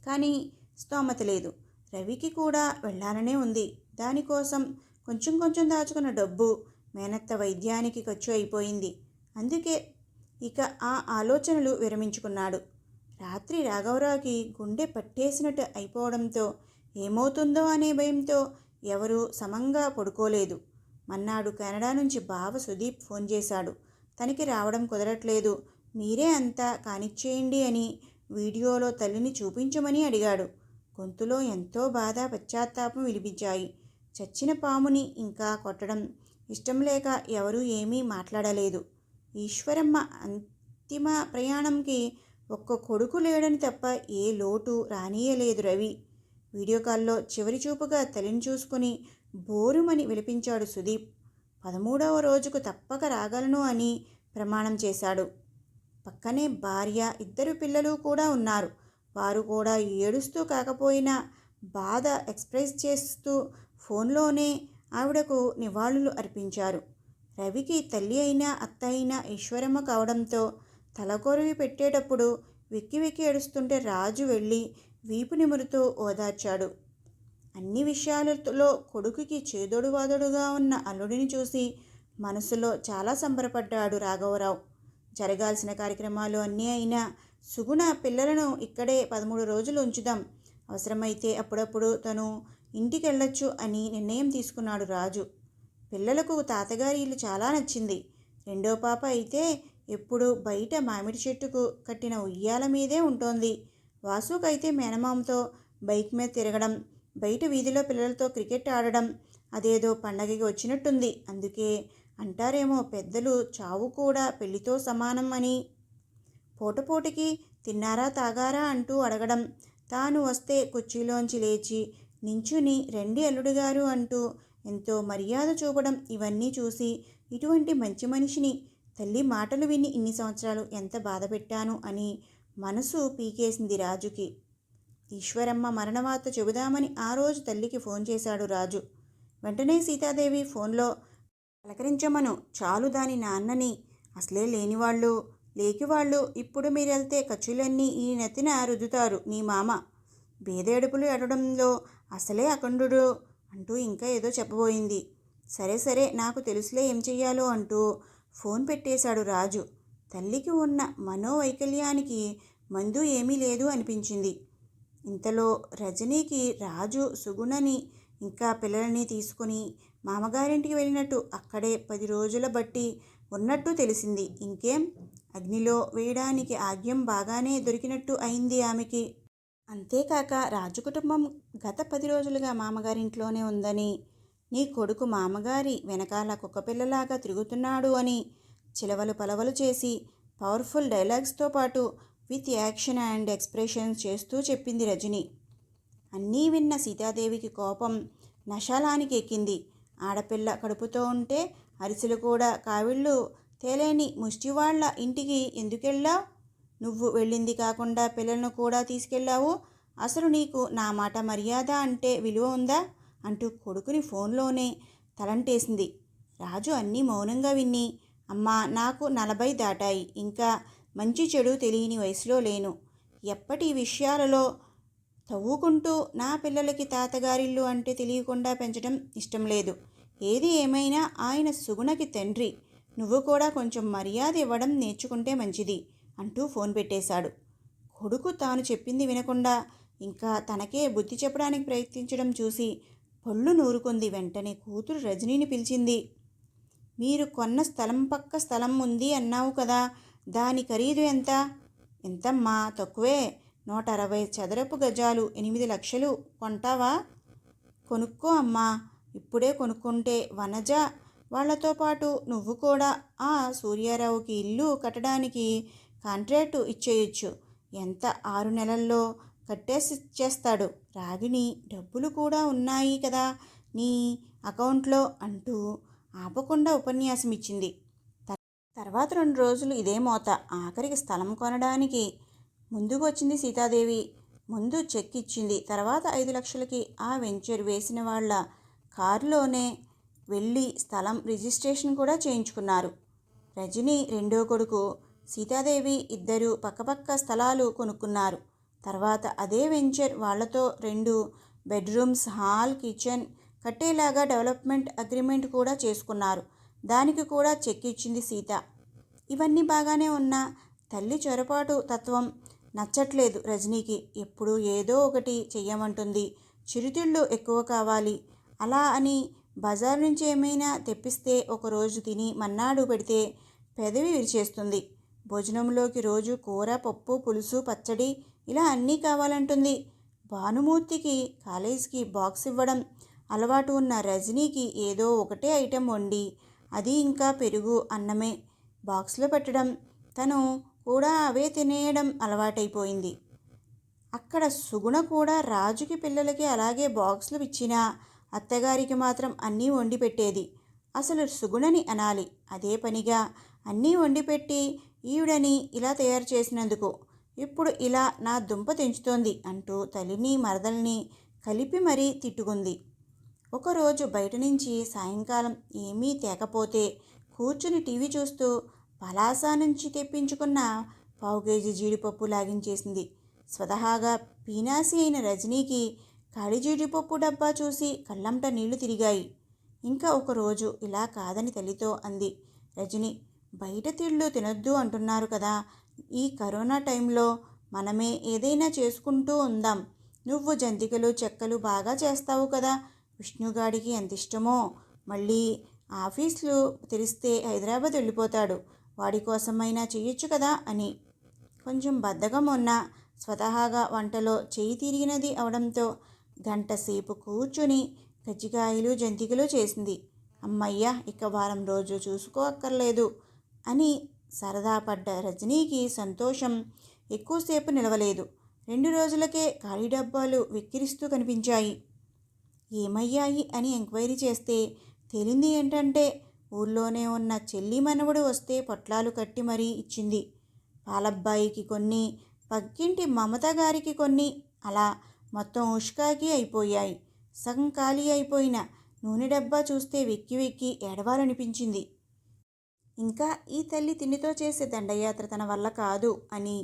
కానీ స్తోమత లేదు. రవికి కూడా వెళ్ళాలనే ఉంది. దానికోసం కొంచెం కొంచెం దాచుకున్న డబ్బు మేనత్త వైద్యానికి ఖర్చు అయిపోయింది. అందుకే ఇక ఆ ఆలోచనలు విరమించుకున్నాడు. రాత్రి రాఘవరావుకి గుండె పట్టేసినట్టు అయిపోవడంతో ఏమవుతుందో అనే భయంతో ఎవరూ సమంగా పడుకోలేదు. మన్నాడు కెనడా నుంచి బావ సుదీప్ ఫోన్ చేశాడు. తనకి రావడం కుదరట్లేదు, మీరే అంతా కానిచ్చేయండి అని వీడియోలో తల్లిని చూపించమని అడిగాడు. గొంతులో ఎంతో బాధ, పశ్చాత్తాపం వినిపించాయి. చచ్చిన పాముని ఇంకా కొట్టడం ఇష్టం లేక ఎవరూ ఏమీ మాట్లాడలేదు. ఈశ్వరమ్మ అంతిమ ప్రయాణంకి ఒక్క కొడుకు లేడని తప్ప ఏ లోటు రానీయలేదు రవి. వీడియో కాల్లో చివరి చూపుగా తల్లిని చూసుకుని బోరుమని విలిపించాడు సుదీప్. 13వ రోజుకు తప్పక రాగలను అని ప్రమాణం చేశాడు. పక్కనే భార్య, 2 పిల్లలు కూడా ఉన్నారు. వారు కూడా ఏడుస్తూ కాకపోయినా బాధ ఎక్స్ప్రెస్ చేస్తూ ఫోన్లోనే ఆవిడకు నివాళులు అర్పించారు. రవికి తల్లి అయినా అత్త అయినా ఈశ్వరమ్మ కావడంతో తలకొరివి పెట్టేటప్పుడు వెక్కి వెక్కి ఏడుస్తుంటే రాజు వెళ్ళి వీపు నిమురుతూ ఓదార్చాడు. అన్ని విషయాలలో కొడుకుకి చేదోడు వాదోడుగా ఉన్న అల్లుడిని చూసి మనసులో చాలా సంబరపడ్డాడు రాఘవరావు. జరగాల్సిన కార్యక్రమాలు అన్నీ అయినా సుగుణ పిల్లలను ఇక్కడే 13 రోజులు ఉంచుదాం, అవసరమైతే అప్పుడప్పుడు తను ఇంటికెళ్ళొచ్చు అని నిర్ణయం తీసుకున్నాడు రాజు. పిల్లలకు తాతగారి ఇల్లు చాలా నచ్చింది. రెండో పాప అయితే ఎప్పుడు బయట మామిడి చెట్టుకు కట్టిన ఉయ్యాల మీదే ఉంటోంది. వాసుకైతే మేనమామతో బైక్ మీద తిరగడం, బయట వీధిలో పిల్లలతో క్రికెట్ ఆడడం అదేదో పండగకి వచ్చినట్టుంది. అందుకే అంటారేమో పెద్దలు చావు కూడా పెళ్లితో సమానం అని. పూటపూటికి తిన్నారా తాగారా అంటూ అడగడం, తాను వస్తే కుర్చీలోంచి లేచి నించుని రండి అల్లుడుగారు అంటూ ఎంతో మర్యాద చూపడం, ఇవన్నీ చూసి ఇటువంటి మంచి మనిషిని తల్లి మాటలు విని ఇన్ని సంవత్సరాలు ఎంత బాధ పెట్టాను అని మనసు పీకేసింది రాజుకి. ఈశ్వరమ్మ మరణవార్త చెబుదామని ఆ రోజు తల్లికి ఫోన్ చేశాడు రాజు. వెంటనే సీతాదేవి ఫోన్లో పలకరించమను, చాలు దాని నాన్నని, అసలే లేనివాళ్ళు లేకివాళ్ళు ఇప్పుడు మీరెళ్తే ఖర్చులన్నీ ఈ నెత్తిన రుద్దుతారు నీ మామ, బేదేడుపులు ఎడడంలో అసలే అఖండుడు అంటూ ఇంకా ఏదో చెప్పబోయింది. సరే సరే నాకు తెలుసులే ఏం చెయ్యాలో అంటూ ఫోన్ పెట్టేశాడు రాజు. తల్లికి ఉన్న మనోవైకల్యానికి మందు ఏమీ లేదు అనిపించింది. ఇంతలో రజనీకి రాజు సుగుణని ఇంకా పిల్లలని తీసుకుని మామగారింటికి వెళ్ళినట్టు, అక్కడే 10 రోజుల బట్టి ఉన్నట్టు తెలిసింది. ఇంకేం, అగ్నిలో వేయడానికి ఆగ్యం బాగానే దొరికినట్టు అయింది ఆమెకి. అంతేకాక రాజు కుటుంబం గత 10 రోజులుగా మామగారింట్లోనే ఉందని, నీ కొడుకు మామగారి వెనకాల కుక్కపిల్లలాగా తిరుగుతున్నాడు అని చిలవలు పలవలు చేసి పవర్ఫుల్ డైలాగ్స్తో పాటు విత్ యాక్షన్ అండ్ ఎక్స్ప్రెషన్స్ చేస్తూ చెప్పింది రజని. అన్నీ విన్న సీతాదేవికి కోపం నశాలానికి ఎక్కింది. ఆడపిల్ల కడుపుతో ఉంటే అరిసెలు కూడా కావిళ్ళు తేలేని ముష్టివాళ్ల ఇంటికి ఎందుకెళ్ళావు? నువ్వు వెళ్ళింది కాకుండా పిల్లలను కూడా తీసుకెళ్ళావు. అసలు నీకు నా మాట మర్యాద అంటే విలువ ఉందా అంటూ కొడుకుని ఫోన్లోనే తలంటేసింది. రాజు అన్నీ మౌనంగా విని, అమ్మా నాకు 40 దాటాయి, ఇంకా మంచి చెడు తెలియని వయసులో లేను, ఎప్పటి విషయాలలో తవ్వుకుంటూ నా పిల్లలకి తాతగారిల్లు అంటే తెలియకుండా పెంచడం ఇష్టం లేదు. ఏది ఏమైనా ఆయన సుగుణకి తండ్రి, నువ్వు కూడా కొంచెం మర్యాద ఇవ్వడం నేర్చుకుంటే మంచిది అంటూ ఫోన్ పెట్టేశాడు. కొడుకు తాను చెప్పింది వినకుండా ఇంకా తనకే బుద్ధి చెప్పడానికి ప్రయత్నించడం చూసి పళ్ళు నూరుకుంది. వెంటనే కూతురు రజనీని పిలిచింది. మీరు కొన్న స్థలం పక్క స్థలం ఉంది అన్నావు కదా, దాని ఖరీదు ఎంత? ఎంతమ్మా? తక్కువే, 160 చదరపు గజాలు, 8 లక్షలు. కొంటావా? కొనుక్కో అమ్మా, ఇప్పుడే కొనుక్కుంటే వనజ వాళ్లతో పాటు నువ్వు కూడా ఆ సూర్యారావుకి ఇల్లు కట్టడానికి కాంట్రాక్టు ఇచ్చేయచ్చు. ఎంత 6 నెలల్లో కట్టేసిచ్చేస్తాడు. రాగిణి, డబ్బులు కూడా ఉన్నాయి కదా నీ అకౌంట్లో అంటూ ఆపకుండా ఉపన్యాసం ఇచ్చింది. తర్వాత 2 రోజులు ఇదే మోత. ఆఖరికి స్థలం కొనడానికి ముందుకు వచ్చింది సీతాదేవి. ముందు చెక్ ఇచ్చింది. తర్వాత 5 లక్షలకి ఆ వెంచర్ వేసిన వాళ్ళ కారులోనే వెళ్ళి స్థలం రిజిస్ట్రేషన్ కూడా చేయించుకున్నారు. రజని రెండో కొడుకు, సీతాదేవి ఇద్దరు పక్కపక్క స్థలాలు కొనుక్కున్నారు. తర్వాత అదే వెంచర్ వాళ్లతో 2 బెడ్రూమ్స్, హాల్, కిచెన్ కట్టేలాగా డెవలప్మెంట్ అగ్రిమెంట్ కూడా చేసుకున్నారు. దానికి కూడా చెక్ ఇచ్చింది సీత. ఇవన్నీ బాగానే ఉన్నా తల్లి చొరపాటు తత్వం నచ్చట్లేదు రజనీకి. ఎప్పుడూ ఏదో ఒకటి చెయ్యమంటుంది. చిరుతిళ్ళు ఎక్కువ కావాలి. అలా అని బజార్ నుంచి ఏమైనా తెప్పిస్తే ఒకరోజు తిని మన్నాడు పెడితే పెదవి విరిచేస్తుంది. భోజనంలోకి రోజు కూర, పప్పు, పులుసు, పచ్చడి ఇలా అన్నీ కావాలంటుంది. భానుమూర్తికి కాలేజీకి బాక్స్ ఇవ్వడం అలవాటు ఉన్న రజనీకి ఏదో ఒకటే ఐటెం వండి, అది ఇంకా పెరుగు అన్నమే బాక్స్లో పెట్టడం, తను కూడా అవే తినేయడం అలవాటైపోయింది. అక్కడ సుగుణ కూడా రాజుకి పిల్లలకి అలాగే బాక్సులు ఇచ్చినా అత్తగారికి మాత్రం అన్నీ వండి పెట్టేది. అసలు సుగుణని అనాలి. అదే పనిగా అన్నీ వండిపెట్టి ఈవిడని ఇలా తయారు చేసినందుకు ఇప్పుడు ఇలా నా దుంప తెంచుతోంది అంటూ తల్లిని మరదల్ని కలిపి మరీ తిట్టుకుంది. ఒకరోజు బయట నుంచి సాయంకాలం ఏమీ తేకపోతే కూర్చుని టీవీ చూస్తూ పలాసా నుంచి తెప్పించుకున్న పావు కేజీ జీడిపప్పు లాగించేసింది. స్వతహాగా పీనాసి అయిన రజనీకి ఖాళీ జీడిపప్పు డబ్బా చూసి కళ్ళంట నీళ్లు తిరిగాయి. ఇంకా ఒకరోజు ఇలా కాదని తల్లితో అంది రజని. బయట తిళ్ళు తినొద్దు అంటున్నారు కదా, ఈ కరోనా టైంలో మనమే ఏదైనా చేసుకుంటూ ఉందాం. నువ్వు జంతికలు చెక్కలు బాగా చేస్తావు కదా, విష్ణుగాడికి ఎంత ఇష్టమో. మళ్ళీ ఆఫీసులు తెరిస్తే హైదరాబాద్ వెళ్ళిపోతాడు, వాడి కోసమైనా చెయ్యొచ్చు కదా అని. కొంచెం బద్ధకం ఉన్నా స్వతహాగా వంటలో చేయి తిరిగినది అవడంతో గంటసేపు కూర్చుని కజ్జికాయలు జంతికలు చేసింది. అమ్మయ్య, ఇక వారం రోజు చూసుకోక్కర్లేదు అని సరదా పడ్డ రజనీకి సంతోషం ఎక్కువసేపు నిలవలేదు. 2 రోజులకే ఖాళీ డబ్బాలు వెక్కిరిస్తూ కనిపించాయి. ఏమయ్యాయి అని ఎంక్వైరీ చేస్తే తేలింది ఏంటంటే ఊర్లోనే ఉన్న చెల్లి మనవడు వస్తే పొట్లాలు కట్టి మరీ ఇచ్చింది. పాలబ్బాయికి కొన్ని, పక్కింటి మమత గారికి కొన్ని, అలా మొత్తం ఉష్కాకి అయిపోయాయి. సగం ఖాళీ అయిపోయిన నూనె డబ్బా చూస్తే వెక్కి వెక్కి ఏడవాలనిపించింది. ఇంకా ఈ తల్లి తిండితో చేసే దండయాత్ర తన వల్ల కాదు అని,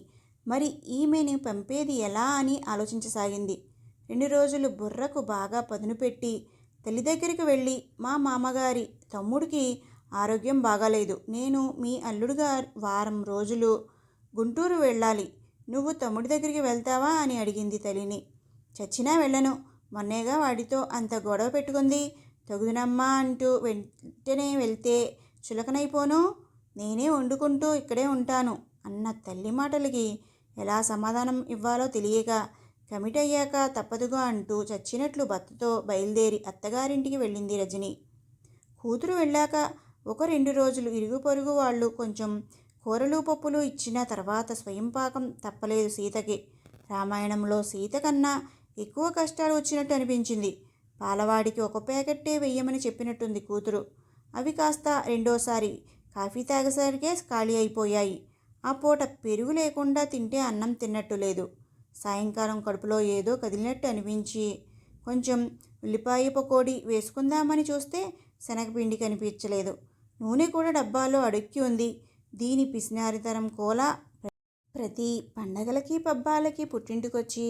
మరి ఈమెను పంపేది ఎలా అని ఆలోచించసాగింది. 2 రోజులు బుర్రకు బాగా పదును పెట్టి తల్లి దగ్గరికి వెళ్ళి, మా మామగారి తమ్ముడికి ఆరోగ్యం బాగాలేదు, నేను మీ అల్లుడుగా వారం రోజులు గుంటూరు వెళ్ళాలి, నువ్వు తమ్ముడి దగ్గరికి వెళ్తావా అని అడిగింది తల్లిని. చచ్చినా వెళ్ళను, మొన్నేగా వాడితో అంత గొడవ పెట్టుకుంది, తగుదునమ్మా అంటూ వెంటనే వెళ్తే చులకనైపోను, నేనే వండుకుంటూ ఇక్కడే ఉంటాను అన్న తల్లి మాటలకి ఎలా సమాధానం ఇవ్వాలో తెలియక కమిట్ అయ్యాక తప్పదుగా అంటూ చచ్చినట్లు భర్తతో బయలుదేరి అత్తగారింటికి వెళ్ళింది రజని. కూతురు వెళ్ళాక 1-2 రోజులు ఇరుగు పొరుగు వాళ్ళు కొంచెం కూరలు పప్పులు ఇచ్చిన తర్వాత స్వయం పాకం తప్పలేదు సీతకి. రామాయణంలో సీత కన్నా ఎక్కువ కష్టాలు వచ్చినట్టు అనిపించింది. పాలవాడికి 1 ప్యాకెట్టే వెయ్యమని చెప్పినట్టుంది కూతురు. అవి కాస్త రెండోసారి కాఫీ తాగేసరికే ఖాళీ అయిపోయాయి. ఆ పూట పెరుగు లేకుండా తింటే అన్నం తిన్నట్టు లేదు. సాయంకాలం కడుపులో ఏదో కదిలినట్టు అనిపించి కొంచెం ఉల్లిపాయ పకోడీ వేసుకుందామని చూస్తే శనగపిండి కనిపించలేదు. నూనె కూడా డబ్బాలో అడుక్కి ఉంది. దీని పిసినారితనం కోలా ప్రతి పండగలకి పబ్బాలకి పుట్టింటికొచ్చి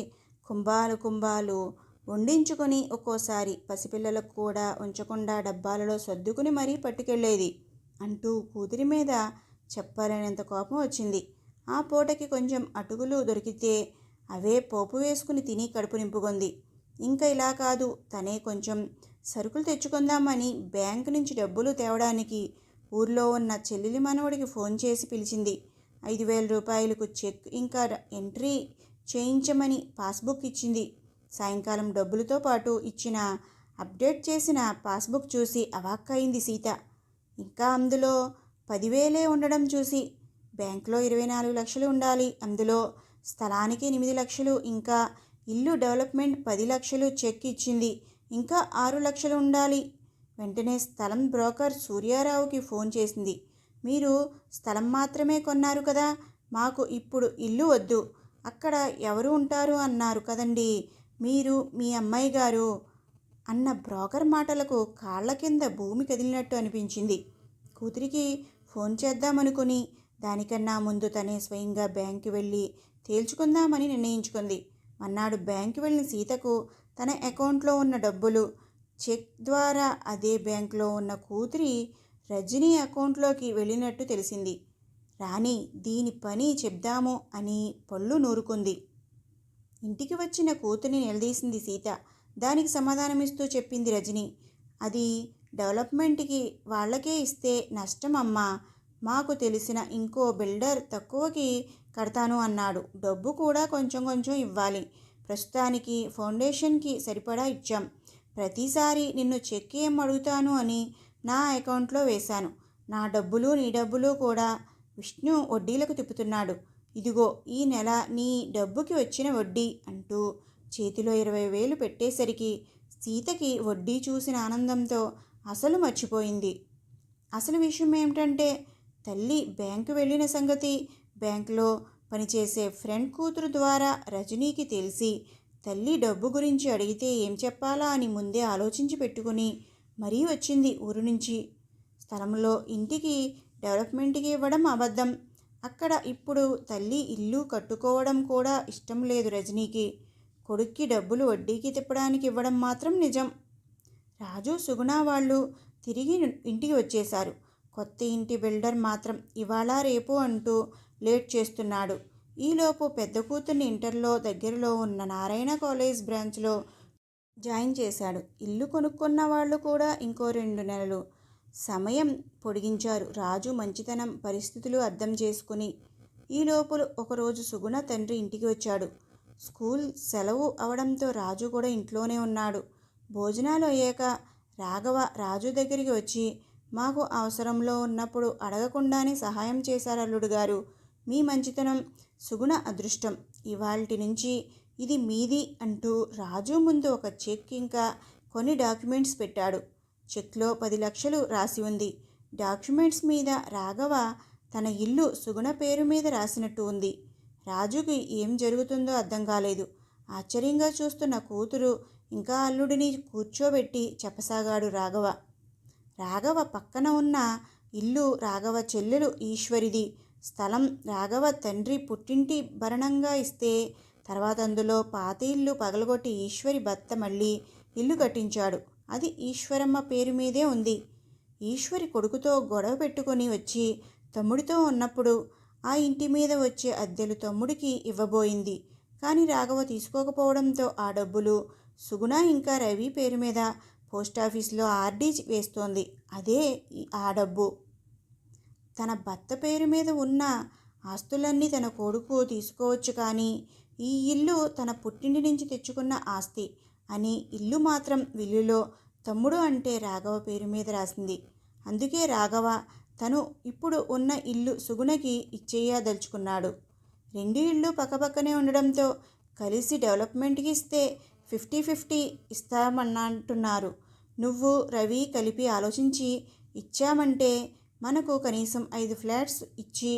కుంభాలు వండించుకొని ఒక్కోసారి పసిపిల్లలకు కూడా ఉంచకుండా డబ్బాలలో సర్దుకుని మరీ పట్టుకెళ్ళేది అంటూ కూతురి మీద చెప్పలేనంత కోపం వచ్చింది. ఆ పూటకి కొంచెం అటుకులు దొరికితే అవే పోపు వేసుకుని తిని కడుపు నింపుకుంది. ఇంకా ఇలా కాదు, తనే కొంచెం సరుకులు తెచ్చుకుందామని బ్యాంకు నుంచి డబ్బులు తేవడానికి ఊర్లో ఉన్న చెల్లెలి మనవడికి ఫోన్ చేసి పిలిచింది. 5,000 రూపాయలకు చెక్ ఇంకా ఎంట్రీ చేయించమని పాస్బుక్ ఇచ్చింది. సాయంకాలం డబ్బులతో పాటు ఇచ్చిన అప్డేట్ చేసిన పాస్బుక్ చూసి అవాక్కయింది సీత. ఇంకా అందులో 10,000 ఉండడం చూసి, బ్యాంకులో 24 లక్షలు ఉండాలి, అందులో స్థలానికి 8 లక్షలు, ఇంకా ఇల్లు డెవలప్మెంట్ 10 లక్షలు చెక్ ఇచ్చింది, ఇంకా 6 లక్షలు ఉండాలి. వెంటనే స్థలం బ్రోకర్ సూర్యారావుకి ఫోన్ చేసింది. మీరు స్థలం మాత్రమే కొన్నారు కదా, మాకు ఇప్పుడు ఇల్లు వద్దు, అక్కడ ఎవరు ఉంటారు అన్నారు కదండి మీరు, మీ అమ్మాయి గారు అన్న బ్రోకర్ మాటలకు కాళ్ల కింద భూమి కదిలినట్టు అనిపించింది. కూతురికి ఫోన్ చేద్దామనుకుని దానికన్నా ముందు తనే స్వయంగా బ్యాంకు వెళ్ళి తేల్చుకుందామని నిర్ణయించుకుంది. మన్నాడు బ్యాంకు వెళ్ళిన సీతకు తన అకౌంట్లో ఉన్న డబ్బులు చెక్ ద్వారా అదే బ్యాంకులో ఉన్న కూతురి రజనీ అకౌంట్లోకి వెళ్ళినట్టు తెలిసింది. రాణి దీని పని చెప్దాము అని పళ్ళు నూరుకుంది. ఇంటికి వచ్చిన కూతురిని నిలదీసింది సీత. దానికి సమాధానమిస్తూ చెప్పింది రజని. అది డెవలప్మెంట్కి వాళ్ళకే ఇస్తే నష్టం అమ్మా. మాకు తెలిసిన ఇంకో బిల్డర్ తక్కువకి కడతాను అన్నాడు. డబ్బు కూడా కొంచెం కొంచెం ఇవ్వాలి. ప్రస్తుతానికి ఫౌండేషన్కి సరిపడా ఇచ్చాం. ప్రతిసారి నిన్ను చెక్ ఏం అడుగుతాను అని నా అకౌంట్లో వేశాను. నా డబ్బులు నీ డబ్బులు కూడా విష్ణు వడ్డీలకు తిప్పుతున్నాడు. ఇదిగో ఈ నెల నీ డబ్బుకి వచ్చిన వడ్డీ అంటూ చేతిలో 20,000 పెట్టేసరికి సీతకి వడ్డీ చూసిన ఆనందంతో అసలు మర్చిపోయింది. అసలు విషయం ఏమిటంటే తల్లి బ్యాంకు వెళ్ళిన సంగతి బ్యాంకులో పనిచేసే ఫ్రెండ్ కూతురు ద్వారా రజనీకి తెలిసి తల్లి డబ్బు గురించి అడిగితే ఏం చెప్పాలా అని ముందే ఆలోచించి పెట్టుకుని మరీ వచ్చింది ఊరు నుంచి. స్థలంలో ఇంటికి డెవలప్మెంట్కి ఇవ్వడం అబద్ధం. అక్కడ ఇప్పుడు తల్లి ఇల్లు కట్టుకోవడం కూడా ఇష్టం లేదు రజనీకి. కొడుక్కి డబ్బులు వడ్డీకి తిప్పడానికి ఇవ్వడం మాత్రం నిజం. రాజు సుగుణ వాళ్ళు తిరిగి ఇంటికి వచ్చేశారు. కొత్త ఇంటి బిల్డర్ మాత్రం ఇవాళ రేపు అంటూ లేట్ చేస్తున్నాడు. ఈలోపు పెద్ద కూతుర్ని ఇంటర్లో దగ్గరలో ఉన్న నారాయణ కాలేజ్ బ్రాంచ్లో జాయిన్ చేశాడు. ఇల్లు కొనుక్కున్న వాళ్ళు కూడా ఇంకో 2 నెలలు సమయం పొడిగించారు రాజు మంచితనం పరిస్థితులు అర్థం చేసుకుని. ఈలోపు ఒకరోజు సుగుణ తండ్రి ఇంటికి వచ్చాడు. స్కూల్ సెలవు అవడంతో రాజు కూడా ఇంట్లోనే ఉన్నాడు. భోజనాలు అయ్యాక రాఘవ రాజు దగ్గరికి వచ్చి, మాకు అవసరంలో ఉన్నప్పుడు అడగకుండానే సహాయం చేశారు అల్లుడు గారు. మీ మంచితనం సుగుణ అదృష్టం. ఇవాల్టి నుంచి ఇది మీది అంటూ రాజు ముందు ఒక చెక్ ఇంకా కొన్ని డాక్యుమెంట్స్ పెట్టాడు. చెక్లో 10 లక్షలు రాసి ఉంది. డాక్యుమెంట్స్ మీద రాఘవ తన ఇల్లు సుగుణ పేరు మీద రాసినట్టు ఉంది. రాజుకి ఏం జరుగుతుందో అర్థం కాలేదు. ఆశ్చర్యంగా చూస్తున్న కూతురు ఇంకా అల్లుడిని కూర్చోబెట్టి చెప్పసాగాడు రాఘవ. రాఘవ పక్కన ఉన్న ఇల్లు రాఘవ చెల్లెలు ఈశ్వరిది. స్థలం రాఘవ తండ్రి పుట్టింటి భరణంగా ఇస్తే తర్వాత అందులో పాత ఇల్లు పగలగొట్టి ఈశ్వరి భర్త మళ్ళీ ఇల్లు కట్టించాడు. అది ఈశ్వరమ్మ పేరు మీదే ఉంది. ఈశ్వరి కొడుకుతో గొడవ పెట్టుకొని వచ్చి తమ్ముడితో ఉన్నప్పుడు ఆ ఇంటి మీద వచ్చే అద్దెలు తమ్ముడికి ఇవ్వబోయింది. కానీ రాఘవ తీసుకోకపోవడంతో ఆ డబ్బులు సుగుణ ఇంకా రవి పేరు మీద పోస్టాఫీస్లో ఆర్డీ వేస్తోంది. అదే ఆ డబ్బు. తన భర్త పేరు మీద ఉన్న ఆస్తులన్నీ తన కొడుకు తీసుకోవచ్చు, కానీ ఈ ఇల్లు తన పుట్టింటి నుంచి తెచ్చుకున్న ఆస్తి అని ఇల్లు మాత్రం విల్లులో తమ్ముడు అంటే రాఘవ పేరు మీద రాసింది. అందుకే రాఘవ తను ఇప్పుడు ఉన్న ఇల్లు సుగుణకి ఇచ్చేయదలుచుకున్నాడు. 2 ఇళ్ళు పక్కపక్కనే ఉండడంతో కలిసి డెవలప్మెంట్కి ఇస్తే 50-50 ఇస్తామన్నంటున్నారు. నువ్వు రవి కలిపి ఆలోచించి ఇచ్చామంటే మనకు కనీసం 5 ఫ్లాట్స్ ఇచ్చి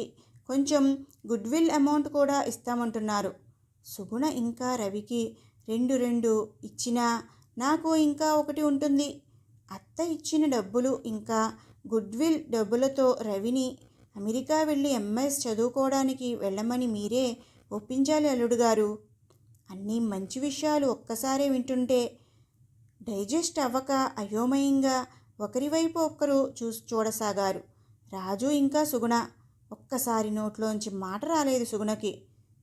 కొంచెం గుడ్విల్ అమౌంట్ కూడా ఇస్తామంటున్నారు. సుగుణ ఇంకా రవికి 2 ఇచ్చినా నాకు ఇంకా 1 ఉంటుంది. అత్త ఇచ్చిన డబ్బులు ఇంకా గుడ్విల్ డబ్బులతో రవిని అమెరికా వెళ్ళి ఎంఎస్ చదువుకోవడానికి వెళ్ళమని మీరే ఒప్పించాలి అల్లుడు గారు. అన్నీ మంచి విషయాలు ఒక్కసారే వింటుంటే డైజెస్ట్ అవ్వక అయోమయంగా ఒకరివైపు ఒకరు చూడసాగారు రాజు ఇంకా సుగుణ. ఒక్కసారి నోట్లోంచి మాట రాలేదు సుగుణకి.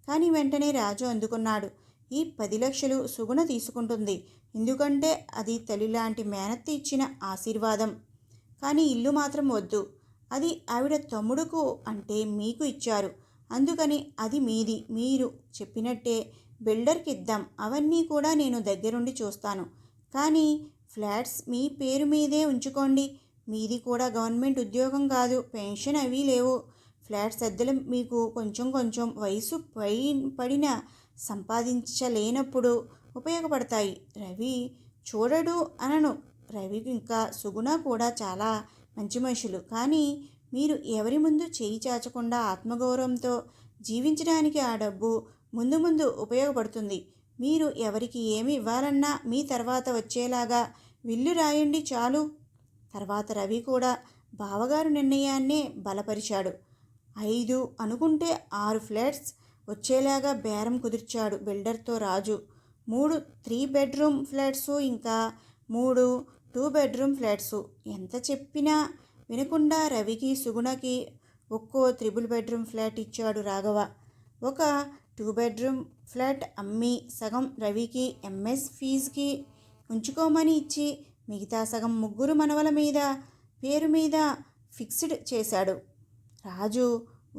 కానీ వెంటనే రాజు అందుకున్నాడు. ఈ 10 లక్షలు సుగుణ తీసుకుంటుంది. ఎందుకంటే అది తల్లిలాంటి మేనత్తి ఇచ్చిన ఆశీర్వాదం. కానీ ఇల్లు మాత్రం వద్దు. అది ఆవిడ తమ్ముడుకు అంటే మీకు ఇచ్చారు. అందుకని అది మీది. మీరు చెప్పినట్టే బిల్డర్కి ఇద్దాం. అవన్నీ కూడా నేను దగ్గరుండి చూస్తాను. కానీ ఫ్లాట్స్ మీ పేరు మీదే ఉంచుకోండి. మీది కూడా గవర్నమెంట్ ఉద్యోగం కాదు. పెన్షన్ అవి లేవు. ఫ్లాట్స్ అద్దెలు మీకు కొంచెం కొంచెం వయసు పడిన సంపాదించలేనప్పుడు ఉపయోగపడతాయి. రవి చూడడు అనను. రవి ఇంకా సుగుణ కూడా చాలా మంచి మనుషులు. కానీ మీరు ఎవరి ముందు చేయి చాచకుండా ఆత్మగౌరవంతో జీవించడానికి ఆ డబ్బు ముందు ముందు ఉపయోగపడుతుంది. మీరు ఎవరికి ఏమి ఇవ్వాలన్నా మీ తర్వాత వచ్చేలాగా విల్లు రాయండి చాలు. తర్వాత రవి కూడా బావగారు నిర్ణయాన్నే బలపరిచాడు. 5 అనుకుంటే 6 ఫ్లాట్స్ వచ్చేలాగా బేరం కుదిర్చాడు బిల్డర్తో రాజు. 3 3 బెడ్రూమ్ ఫ్లాట్సు ఇంకా 3 2 బెడ్రూమ్ ఫ్లాట్సు. ఎంత చెప్పినా వినకుండా రవికి సుగుణకి ఒక్కో 3 బెడ్రూమ్ ఫ్లాట్ ఇచ్చాడు రాఘవ. ఒక 2 బెడ్రూమ్ ఫ్లాట్ అమ్మి సగం రవికి ఎంఎస్ ఫీజుకి ఉంచుకోమని ఇచ్చి మిగతా సగం ముగ్గురు మనవల మీద పేరు మీద ఫిక్స్డ్ చేశాడు. రాజు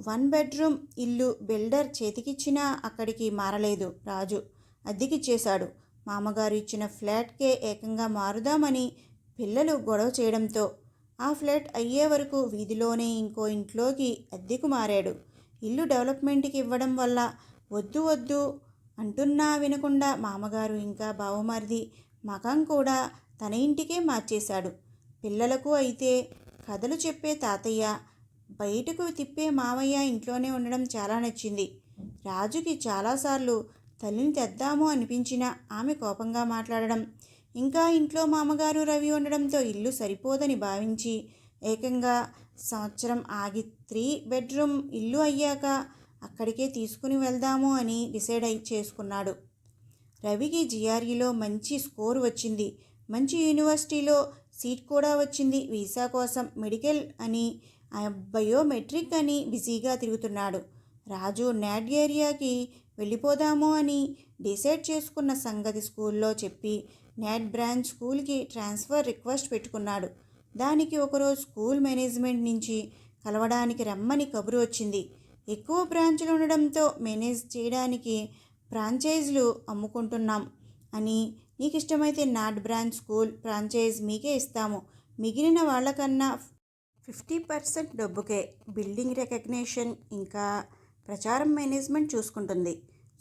1 బెడ్రూమ్ ఇల్లు బిల్డర్ చేతికిచ్చినా అక్కడికి మారలేదు. రాజు అద్దెకిచ్చేశాడు. మామగారు ఇచ్చిన ఫ్లాట్కే ఏకంగా మారుదామని పిల్లలు గొడవ చేయడంతో ఆ ఫ్లాట్ అయ్యే వరకు వీధిలోనే ఇంకో ఇంట్లోకి అద్దెకు మారాడు. ఇల్లు డెవలప్మెంట్కి ఇవ్వడం వల్ల వద్దు వద్దు అంటున్నా వినకుండా మామగారు ఇంకా బావమరిది మకం కూడా తన ఇంటికే మార్చేశాడు. పిల్లలకు అయితే కథలు చెప్పే తాతయ్య, బయటకు తిప్పే మావయ్య ఇంట్లోనే ఉండడం చాలా నచ్చింది. రాజుకి చాలాసార్లు తల్లిని తెద్దాము అనిపించినా ఆమె కోపంగా మాట్లాడడం, ఇంకా ఇంట్లో మామగారు రవి ఉండడంతో ఇల్లు సరిపోదని భావించి ఏకంగా సంవత్సరం ఆగి 3 బెడ్రూమ్ ఇల్లు అయ్యాక అక్కడికే తీసుకుని వెళ్దాము అని డిసైడ్ చేసుకున్నాడు. రవికి జిఆర్ఈలో మంచి స్కోర్ వచ్చింది. మంచి యూనివర్సిటీలో సీట్ కూడా వచ్చింది. వీసా కోసం మెడికల్ అని బయోమెట్రిక్ అని బిజీగా తిరుగుతున్నాడు. రాజు నాడ్ ఏరియాకి వెళ్ళిపోదాము అని డిసైడ్ చేసుకున్న సంగతి స్కూల్లో చెప్పి నాడ్ బ్రాంచ్ స్కూల్కి ట్రాన్స్ఫర్ రిక్వెస్ట్ పెట్టుకున్నాడు. దానికి ఒకరోజు స్కూల్ మేనేజ్మెంట్ నుంచి కలవడానికి రమ్మని కబురు వచ్చింది. ఎక్కువ బ్రాంచ్లు ఉండడంతో మేనేజ్ చేయడానికి ఫ్రాంచైజ్లు అమ్ముకుంటున్నాం అని, నీకు ఇష్టమైతే నాడ్ బ్రాంచ్ స్కూల్ ఫ్రాంచైజ్ మీకే ఇస్తాము, మిగిలిన వాళ్ళకన్నా 50% డబ్బుకే బిల్డింగ్ రికగ్నిషన్ ఇంకా ప్రచారం మేనేజ్మెంట్ చూసుకుంటుంది.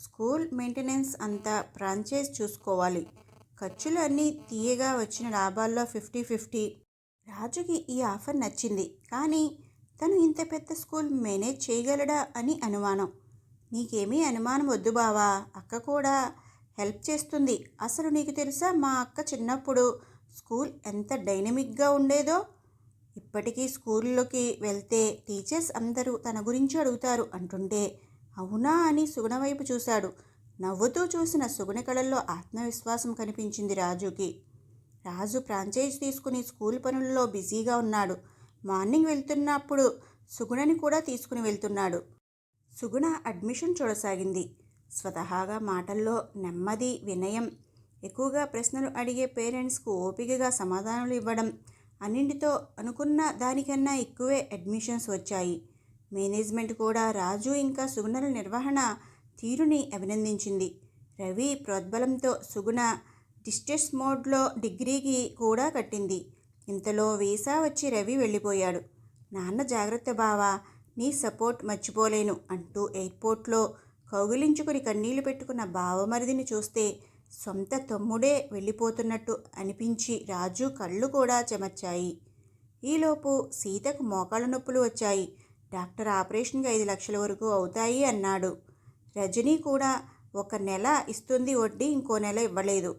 స్కూల్ మెయింటెనెన్స్ అంతా ఫ్రాంచైజ్ చూసుకోవాలి. ఖర్చులు అన్నీ తీయగా వచ్చిన లాభాల్లో 50-50. రాజుకి ఈ ఆఫర్ నచ్చింది. కానీ తను ఇంత పెద్ద స్కూల్ మేనేజ్ చేయగలడా అని అనుమానం. నీకేమీ అనుమానం వద్దు బావా, అక్క కూడా హెల్ప్ చేస్తుంది. అసలు నీకు తెలుసా, మా అక్క చిన్నప్పుడు స్కూల్ ఎంత డైనమిక్గా ఉండేదో. ఇప్పటికీ స్కూల్లోకి వెళ్తే టీచర్స్ అందరూ తన గురించి అడుగుతారు అంటుంటే అవునా అని సుగుణ వైపు చూశాడు. నవ్వుతూ చూసిన సుగుణ కళల్లో ఆత్మవిశ్వాసం కనిపించింది రాజుకి. రాజు ఫ్రాంచైజ్ తీసుకుని స్కూల్ పనుల్లో బిజీగా ఉన్నాడు. మార్నింగ్ వెళ్తున్నప్పుడు సుగుణని కూడా తీసుకుని వెళ్తున్నాడు. సుగుణ అడ్మిషన్ చూడసాగింది. స్వతహాగా మాటల్లో నెమ్మది, వినయం, ఎక్కువగా ప్రశ్నలు అడిగే పేరెంట్స్కు ఓపికగా సమాధానాలు ఇవ్వడం, అన్నింటితో అనుకున్న దానికన్నా ఎక్కువే అడ్మిషన్స్ వచ్చాయి. మేనేజ్మెంట్ కూడా రాజు ఇంకా సుగుణల నిర్వహణ తీరుని అభినందించింది. రవి ప్రోద్బలంతో సుగుణ డిస్టెన్స్ మోడ్లో డిగ్రీకి కూడా కట్టింది. ఇంతలో వీసా వచ్చి రవి వెళ్ళిపోయాడు. నాన్న జాగ్రత్త బావా, నీ సపోర్ట్ మర్చిపోలేను అంటూ ఎయిర్పోర్ట్లో కౌగిలించుకుని కన్నీళ్లు పెట్టుకున్న బావమరిదిని చూస్తే సొంత తమ్ముడే వెళ్ళిపోతున్నట్టు అనిపించి రాజు కళ్ళు కూడా చెమర్చాయి. ఈలోపు సీతకు మోకాళ్ళ నొప్పులు వచ్చాయి. డాక్టర్ ఆపరేషన్కి 5 లక్షల వరకు అవుతాయి అన్నాడు. రజనీ కూడా 1 నెల ఇస్తుంది వడ్డీ, ఇంకో నెల ఇవ్వలేదు.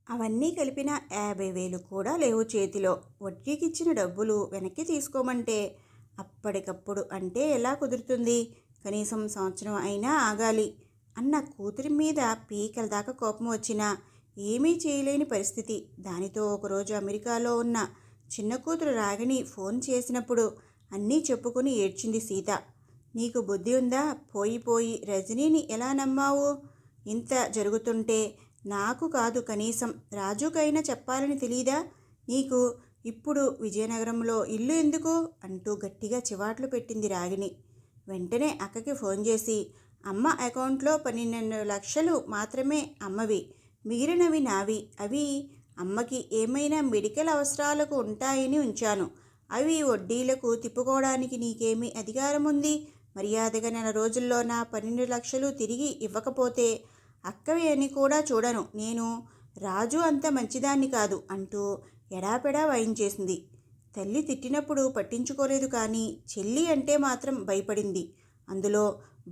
అవన్నీ కలిపిన 50,000 కూడా లేవు చేతిలో. వడ్డీకి ఇచ్చిన డబ్బులు వెనక్కి తీసుకోమంటే అప్పటికప్పుడు అంటే ఎలా కుదురుతుంది? కనీసం సంవత్సరం అయినా ఆగాలి అన్న కూతురి మీద పీకల దాకా కోపం వచ్చినా ఏమీ చేయలేని పరిస్థితి. దానితో ఒకరోజు అమెరికాలో ఉన్న చిన్న కూతురు రాగిణి ఫోన్ చేసినప్పుడు అన్నీ చెప్పుకుని ఏడ్చింది సీత. నీకు బుద్ధి ఉందా? పోయి రజనీని ఎలా నమ్మావు? ఇంత జరుగుతుంటే నాకు కాదు కనీసం రాజుకైనా చెప్పాలని తెలీదా నీకు? ఇప్పుడు విజయనగరంలో ఇల్లు ఎందుకు అంటూ గట్టిగా చివాట్లు పెట్టింది రాగిణి. వెంటనే అక్కకి ఫోన్ చేసి, అమ్మ అకౌంట్లో 12 లక్షలు మాత్రమే అమ్మవి, మిగిలినవి నావి. అవి అమ్మకి ఏమైనా మెడికల్ అవసరాలకు ఉంటాయని ఉంచాను. అవి వడ్డీలకు తిప్పుకోవడానికి నీకేమీ అధికారం ఉంది? మర్యాదగా 4 రోజుల్లో నా 12 లక్షలు తిరిగి ఇవ్వకపోతే అక్కవి అని కూడా చూడను. నేను రాజు అంత మంచిదాన్ని కాదు అంటూ ఎడాపెడా వాయించేసింది. తల్లి తిట్టినప్పుడు పట్టించుకోలేదు, కానీ చెల్లి అంటే మాత్రం భయపడింది. అందులో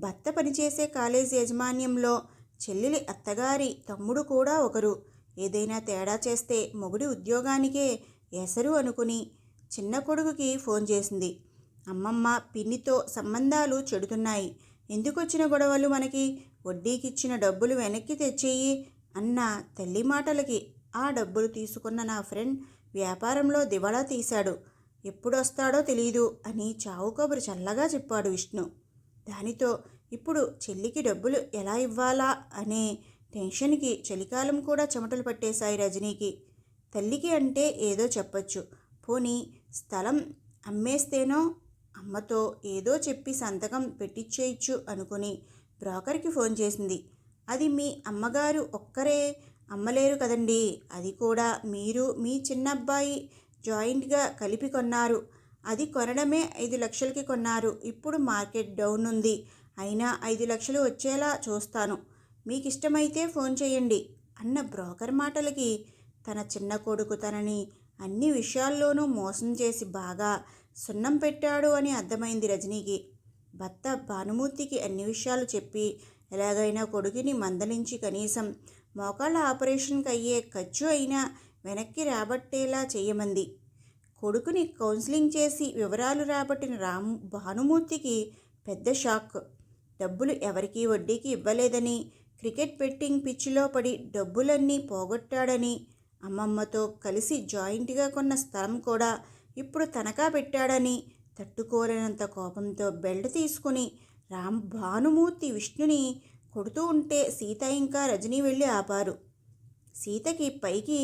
భర్త పనిచేసే కాలేజీ యాజమాన్యంలో చెల్లెలి అత్తగారి తమ్ముడు కూడా ఒకరు. ఏదైనా తేడా చేస్తే మొగుడి ఉద్యోగానికే ఎసరు అనుకుని చిన్న కొడుకుకి ఫోన్ చేసింది. అమ్మమ్మ పిన్నితో సంబంధాలు చెడుతున్నాయి, ఎందుకొచ్చిన గొడవలు మనకి? వడ్డీకిచ్చిన డబ్బులు వెనక్కి తెచ్చేయి అన్న తల్లి మాటలకి ఆ డబ్బులు తీసుకున్న నా ఫ్రెండ్ వ్యాపారంలో దివాళా తీశాడు, ఎప్పుడొస్తాడో తెలీదు అని చావు కబురు చల్లగా చెప్పాడు విష్ణు. దానితో ఇప్పుడు చెల్లికి డబ్బులు ఎలా ఇవ్వాలా అనే టెన్షన్కి చలికాలం కూడా చెమటలు పట్టేశాయి రజనీకి. తల్లికి అంటే ఏదో చెప్పొచ్చు, పోనీ స్థలం అమ్మేస్తేనో అమ్మతో ఏదో చెప్పి సంతకం పెట్టించేయచ్చు అనుకుని బ్రోకర్కి ఫోన్ చేసింది. అది మీ అమ్మగారు ఒక్కరే అమ్మలేరు కదండి, అది కూడా మీరు మీ చిన్నబ్బాయి జాయింట్గా కలిపి కొన్నారు. అది కొనడమే 5 లక్షలకి కొన్నారు. ఇప్పుడు మార్కెట్ డౌన్ ఉంది, అయినా 5 లక్షలు వచ్చేలా చూస్తాను, మీకు ఇష్టమైతే ఫోన్ చేయండి అన్న బ్రోకర్ మాటలకి తన చిన్న కొడుకు తనని అన్ని విషయాల్లోనూ మోసం చేసి బాగా సున్నం పెట్టాడు అని అర్థమైంది రజనీకి. భర్త భానుమూర్తికి అన్ని విషయాలు చెప్పి ఎలాగైనా కొడుకుని మందలించి కనీసం మోకాళ్ళ ఆపరేషన్కి అయ్యే ఖర్చు అయినా వెనక్కి రాబట్టేలా చేయమంది. కొడుకుని కౌన్సిలింగ్ చేసి వివరాలు రాబట్టిన భానుమూర్తికి పెద్ద షాక్. డబ్బులు ఎవరికీ వడ్డీకి ఇవ్వలేదని, క్రికెట్ బెట్టింగ్ పిచ్చిలో పడి డబ్బులన్నీ పోగొట్టాడని, అమ్మమ్మతో కలిసి జాయింట్గా కొన్న స్థలం కూడా ఇప్పుడు తనఖా పెట్టాడని తట్టుకోలేనంత కోపంతో బెల్ట్ తీసుకుని భానుమూర్తి విష్ణుని కొడుతూ ఉంటే సీత ఇంకా రజనీ వెళ్ళి ఆపారు. సీతకి పైకి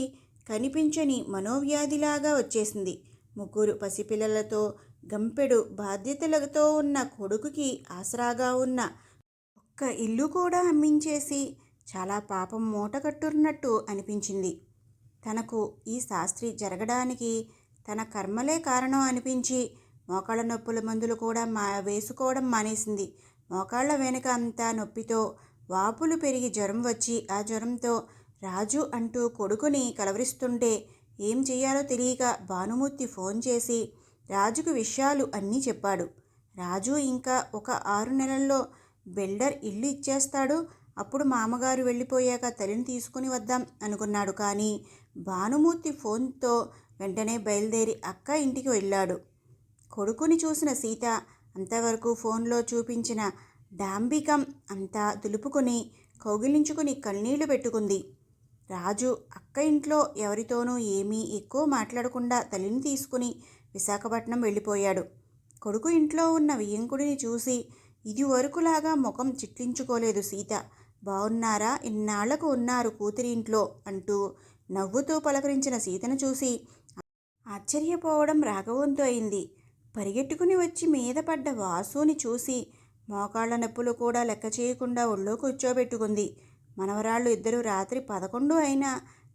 కనిపించని మనోవ్యాధిలాగా వచ్చేసింది. 3 పసిపిల్లలతో గంపెడు బాధ్యతలతో ఉన్న కొడుకుకి ఆసరాగా ఉన్న ఒక్క ఇల్లు కూడా అమ్మించేసి చాలా పాపం మూట కట్టున్నట్టు అనిపించింది. తనకు ఈ శాస్త్రి జరగడానికి తన కర్మలే కారణం అనిపించి మోకాళ్ళ నొప్పుల మందులు కూడా వేసుకోవడం మానేసింది. మోకాళ్ళ వెనుక అంతా నొప్పితో వాపులు పెరిగి జ్వరం వచ్చి ఆ జ్వరంతో రాజు అంటూ కొడుకుని కలవరిస్తుంటే ఏం చెయ్యాలో తెలియక భానుమూర్తి ఫోన్ చేసి రాజుకు విషయాలు అన్నీ చెప్పాడు. రాజు ఇంకా ఒక 6 నెలల్లో బిల్డర్ ఇల్లు ఇచ్చేస్తాడు, అప్పుడు మామగారు వెళ్ళిపోయాక తల్లిని తీసుకుని వద్దాం అనుకున్నాడు. కానీ భానుమూర్తి ఫోన్తో వెంటనే బయలుదేరి అక్క ఇంటికి వెళ్ళాడు. కొడుకుని చూసిన సీత అంతవరకు ఫోన్లో చూపించిన డాంబికం అంతా దులుపుకొని కౌగిలించుకుని కన్నీళ్లు పెట్టుకుంది. రాజు అక్క ఇంట్లో ఎవరితోనూ ఏమీ ఎక్కువ మాట్లాడకుండా తల్లిని తీసుకుని విశాఖపట్నం వెళ్ళిపోయాడు. కొడుకు ఇంట్లో ఉన్న వియ్యంకుడిని చూసి ఇదివరకులాగా ముఖం చిట్లించుకోలేదు సీత. బాగున్నారా, ఇన్నాళ్లకు ఉన్నారు కూతురి ఇంట్లో అంటూ నవ్వుతూ పలకరించిన సీతను చూసి ఆశ్చర్యపోవడం రాఘవంతో అయింది. పరిగెట్టుకుని వచ్చి మీద పడ్డ వాసుని చూసి మోకాళ్ళ నొప్పులు కూడా లెక్క చేయకుండా ఒళ్ళో కూర్చోబెట్టుకుంది. మనవరాళ్ళు ఇద్దరు రాత్రి 11 అయినా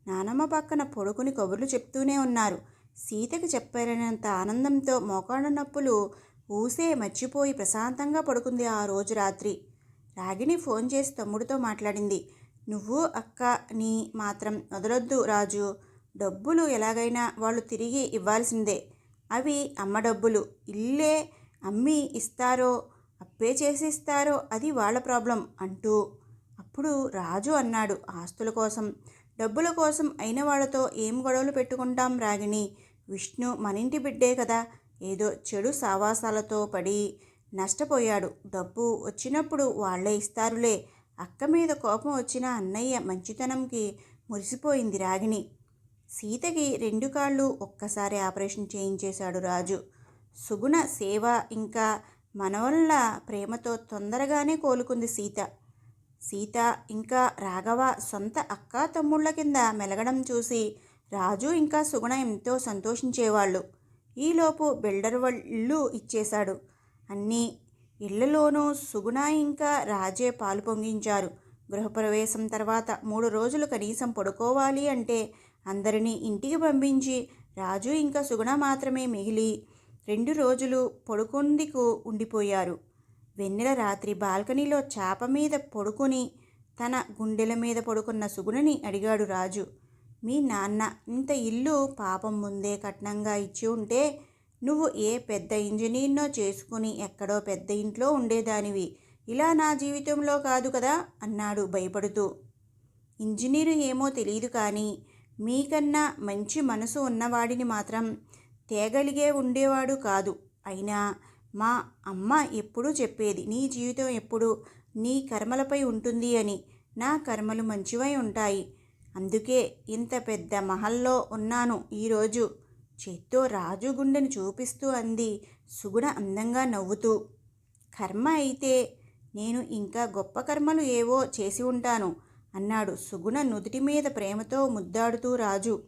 నానమ్మ పక్కన పడుకుని కబుర్లు చెప్తూనే ఉన్నారు. సీతకి చెప్పలేనంత ఆనందంతో మోకాళ్ళ నొప్పులు ఊసే మర్చిపోయి ప్రశాంతంగా పడుకుంది. ఆ రోజు రాత్రి రాగిణి ఫోన్ చేసి తమ్ముడితో మాట్లాడింది. నువ్వు అక్క నీ మాత్రం వదలొద్దు రాజు, డబ్బులు ఎలాగైనా వాళ్ళు తిరిగి ఇవ్వాల్సిందే, అవి అమ్మ డబ్బులు, ఇల్లే అమ్మి ఇస్తారో అప్పే చేసి ఇస్తారో అది వాళ్ళ ప్రాబ్లం అంటూ. అప్పుడు రాజు అన్నాడు, ఆస్తుల కోసం డబ్బుల కోసం అయిన వాళ్ళతో ఏం గొడవలు పెట్టుకుంటాం రాగిణి, విష్ణు మనింటి బిడ్డే కదా, ఏదో చెడు సావాసాలతో పడి నష్టపోయాడు, డబ్బు వచ్చినప్పుడు వాళ్లే ఇస్తారులే. అక్క మీద కోపం వచ్చిన అన్నయ్య మంచితనంకి మురిసిపోయింది రాగిణి. సీతకి 2 కాళ్ళు ఒక్కసారి ఆపరేషన్ చేయించేశాడు రాజు. సుగుణ సేవ ఇంకా మనవళ్ళ ప్రేమతో తొందరగానే కోలుకుంది సీత. సీత ఇంకా రాఘవ సొంత అక్కా తమ్ముళ్ళ కింద మెలగడం చూసి రాజు ఇంకా సుగుణ ఎంతో సంతోషించేవాళ్ళు. ఈలోపు బిల్డర్ ఇల్లు ఇచ్చేశాడు. అన్ని ఇళ్లలోనూ సుగుణ ఇంకా రాజే పాలు పొంగించారు. గృహప్రవేశం తర్వాత 3 రోజులు కనీసం పడుకోవాలి అంటే అందరినీ ఇంటికి పంపించి రాజు ఇంకా సుగుణ మాత్రమే మిగిలి 2 రోజులు పడుకుందికు ఉండిపోయారు. వెన్నెల రాత్రి బాల్కనీలో చాప మీద పడుకుని తన గుండెల మీద పడుకున్న సుగుణని అడిగాడు రాజు. మీ నాన్న ఇంత ఇల్లు పాపం ముందే కట్నంగా ఇచ్చి ఉంటే నువ్వు ఏ పెద్ద ఇంజనీర్నో చేసుకుని ఎక్కడో పెద్ద ఇంట్లో ఉండేదానివి, ఇలా నా జీవితంలో కాదు కదా అన్నాడు భయపడుతూ. ఇంజనీరు ఏమో తెలియదు కానీ మీకన్నా మంచి మనసు ఉన్నవాడిని మాత్రం తేగలిగే ఉండేవాడు కాదు. అయినా మా అమ్మ ఎప్పుడూ చెప్పేది, నీ జీవితం ఎప్పుడు నీ కర్మలపై ఉంటుంది అని. నా కర్మలు మంచివై ఉంటాయి, అందుకే ఇంత పెద్ద మహల్లో ఉన్నాను ఈరోజు, చేత్తో రాజు గుండెను చూపిస్తూ అంది సుగుణ అందంగా నవ్వుతూ. కర్మ అయితే నేను ఇంకా గొప్ప కర్మలు ఏవో చేసి ఉంటాను, అన్నాడు సుగుణ నుదుటి మీద ప్రేమతో ముద్దాడుతూ రాజు.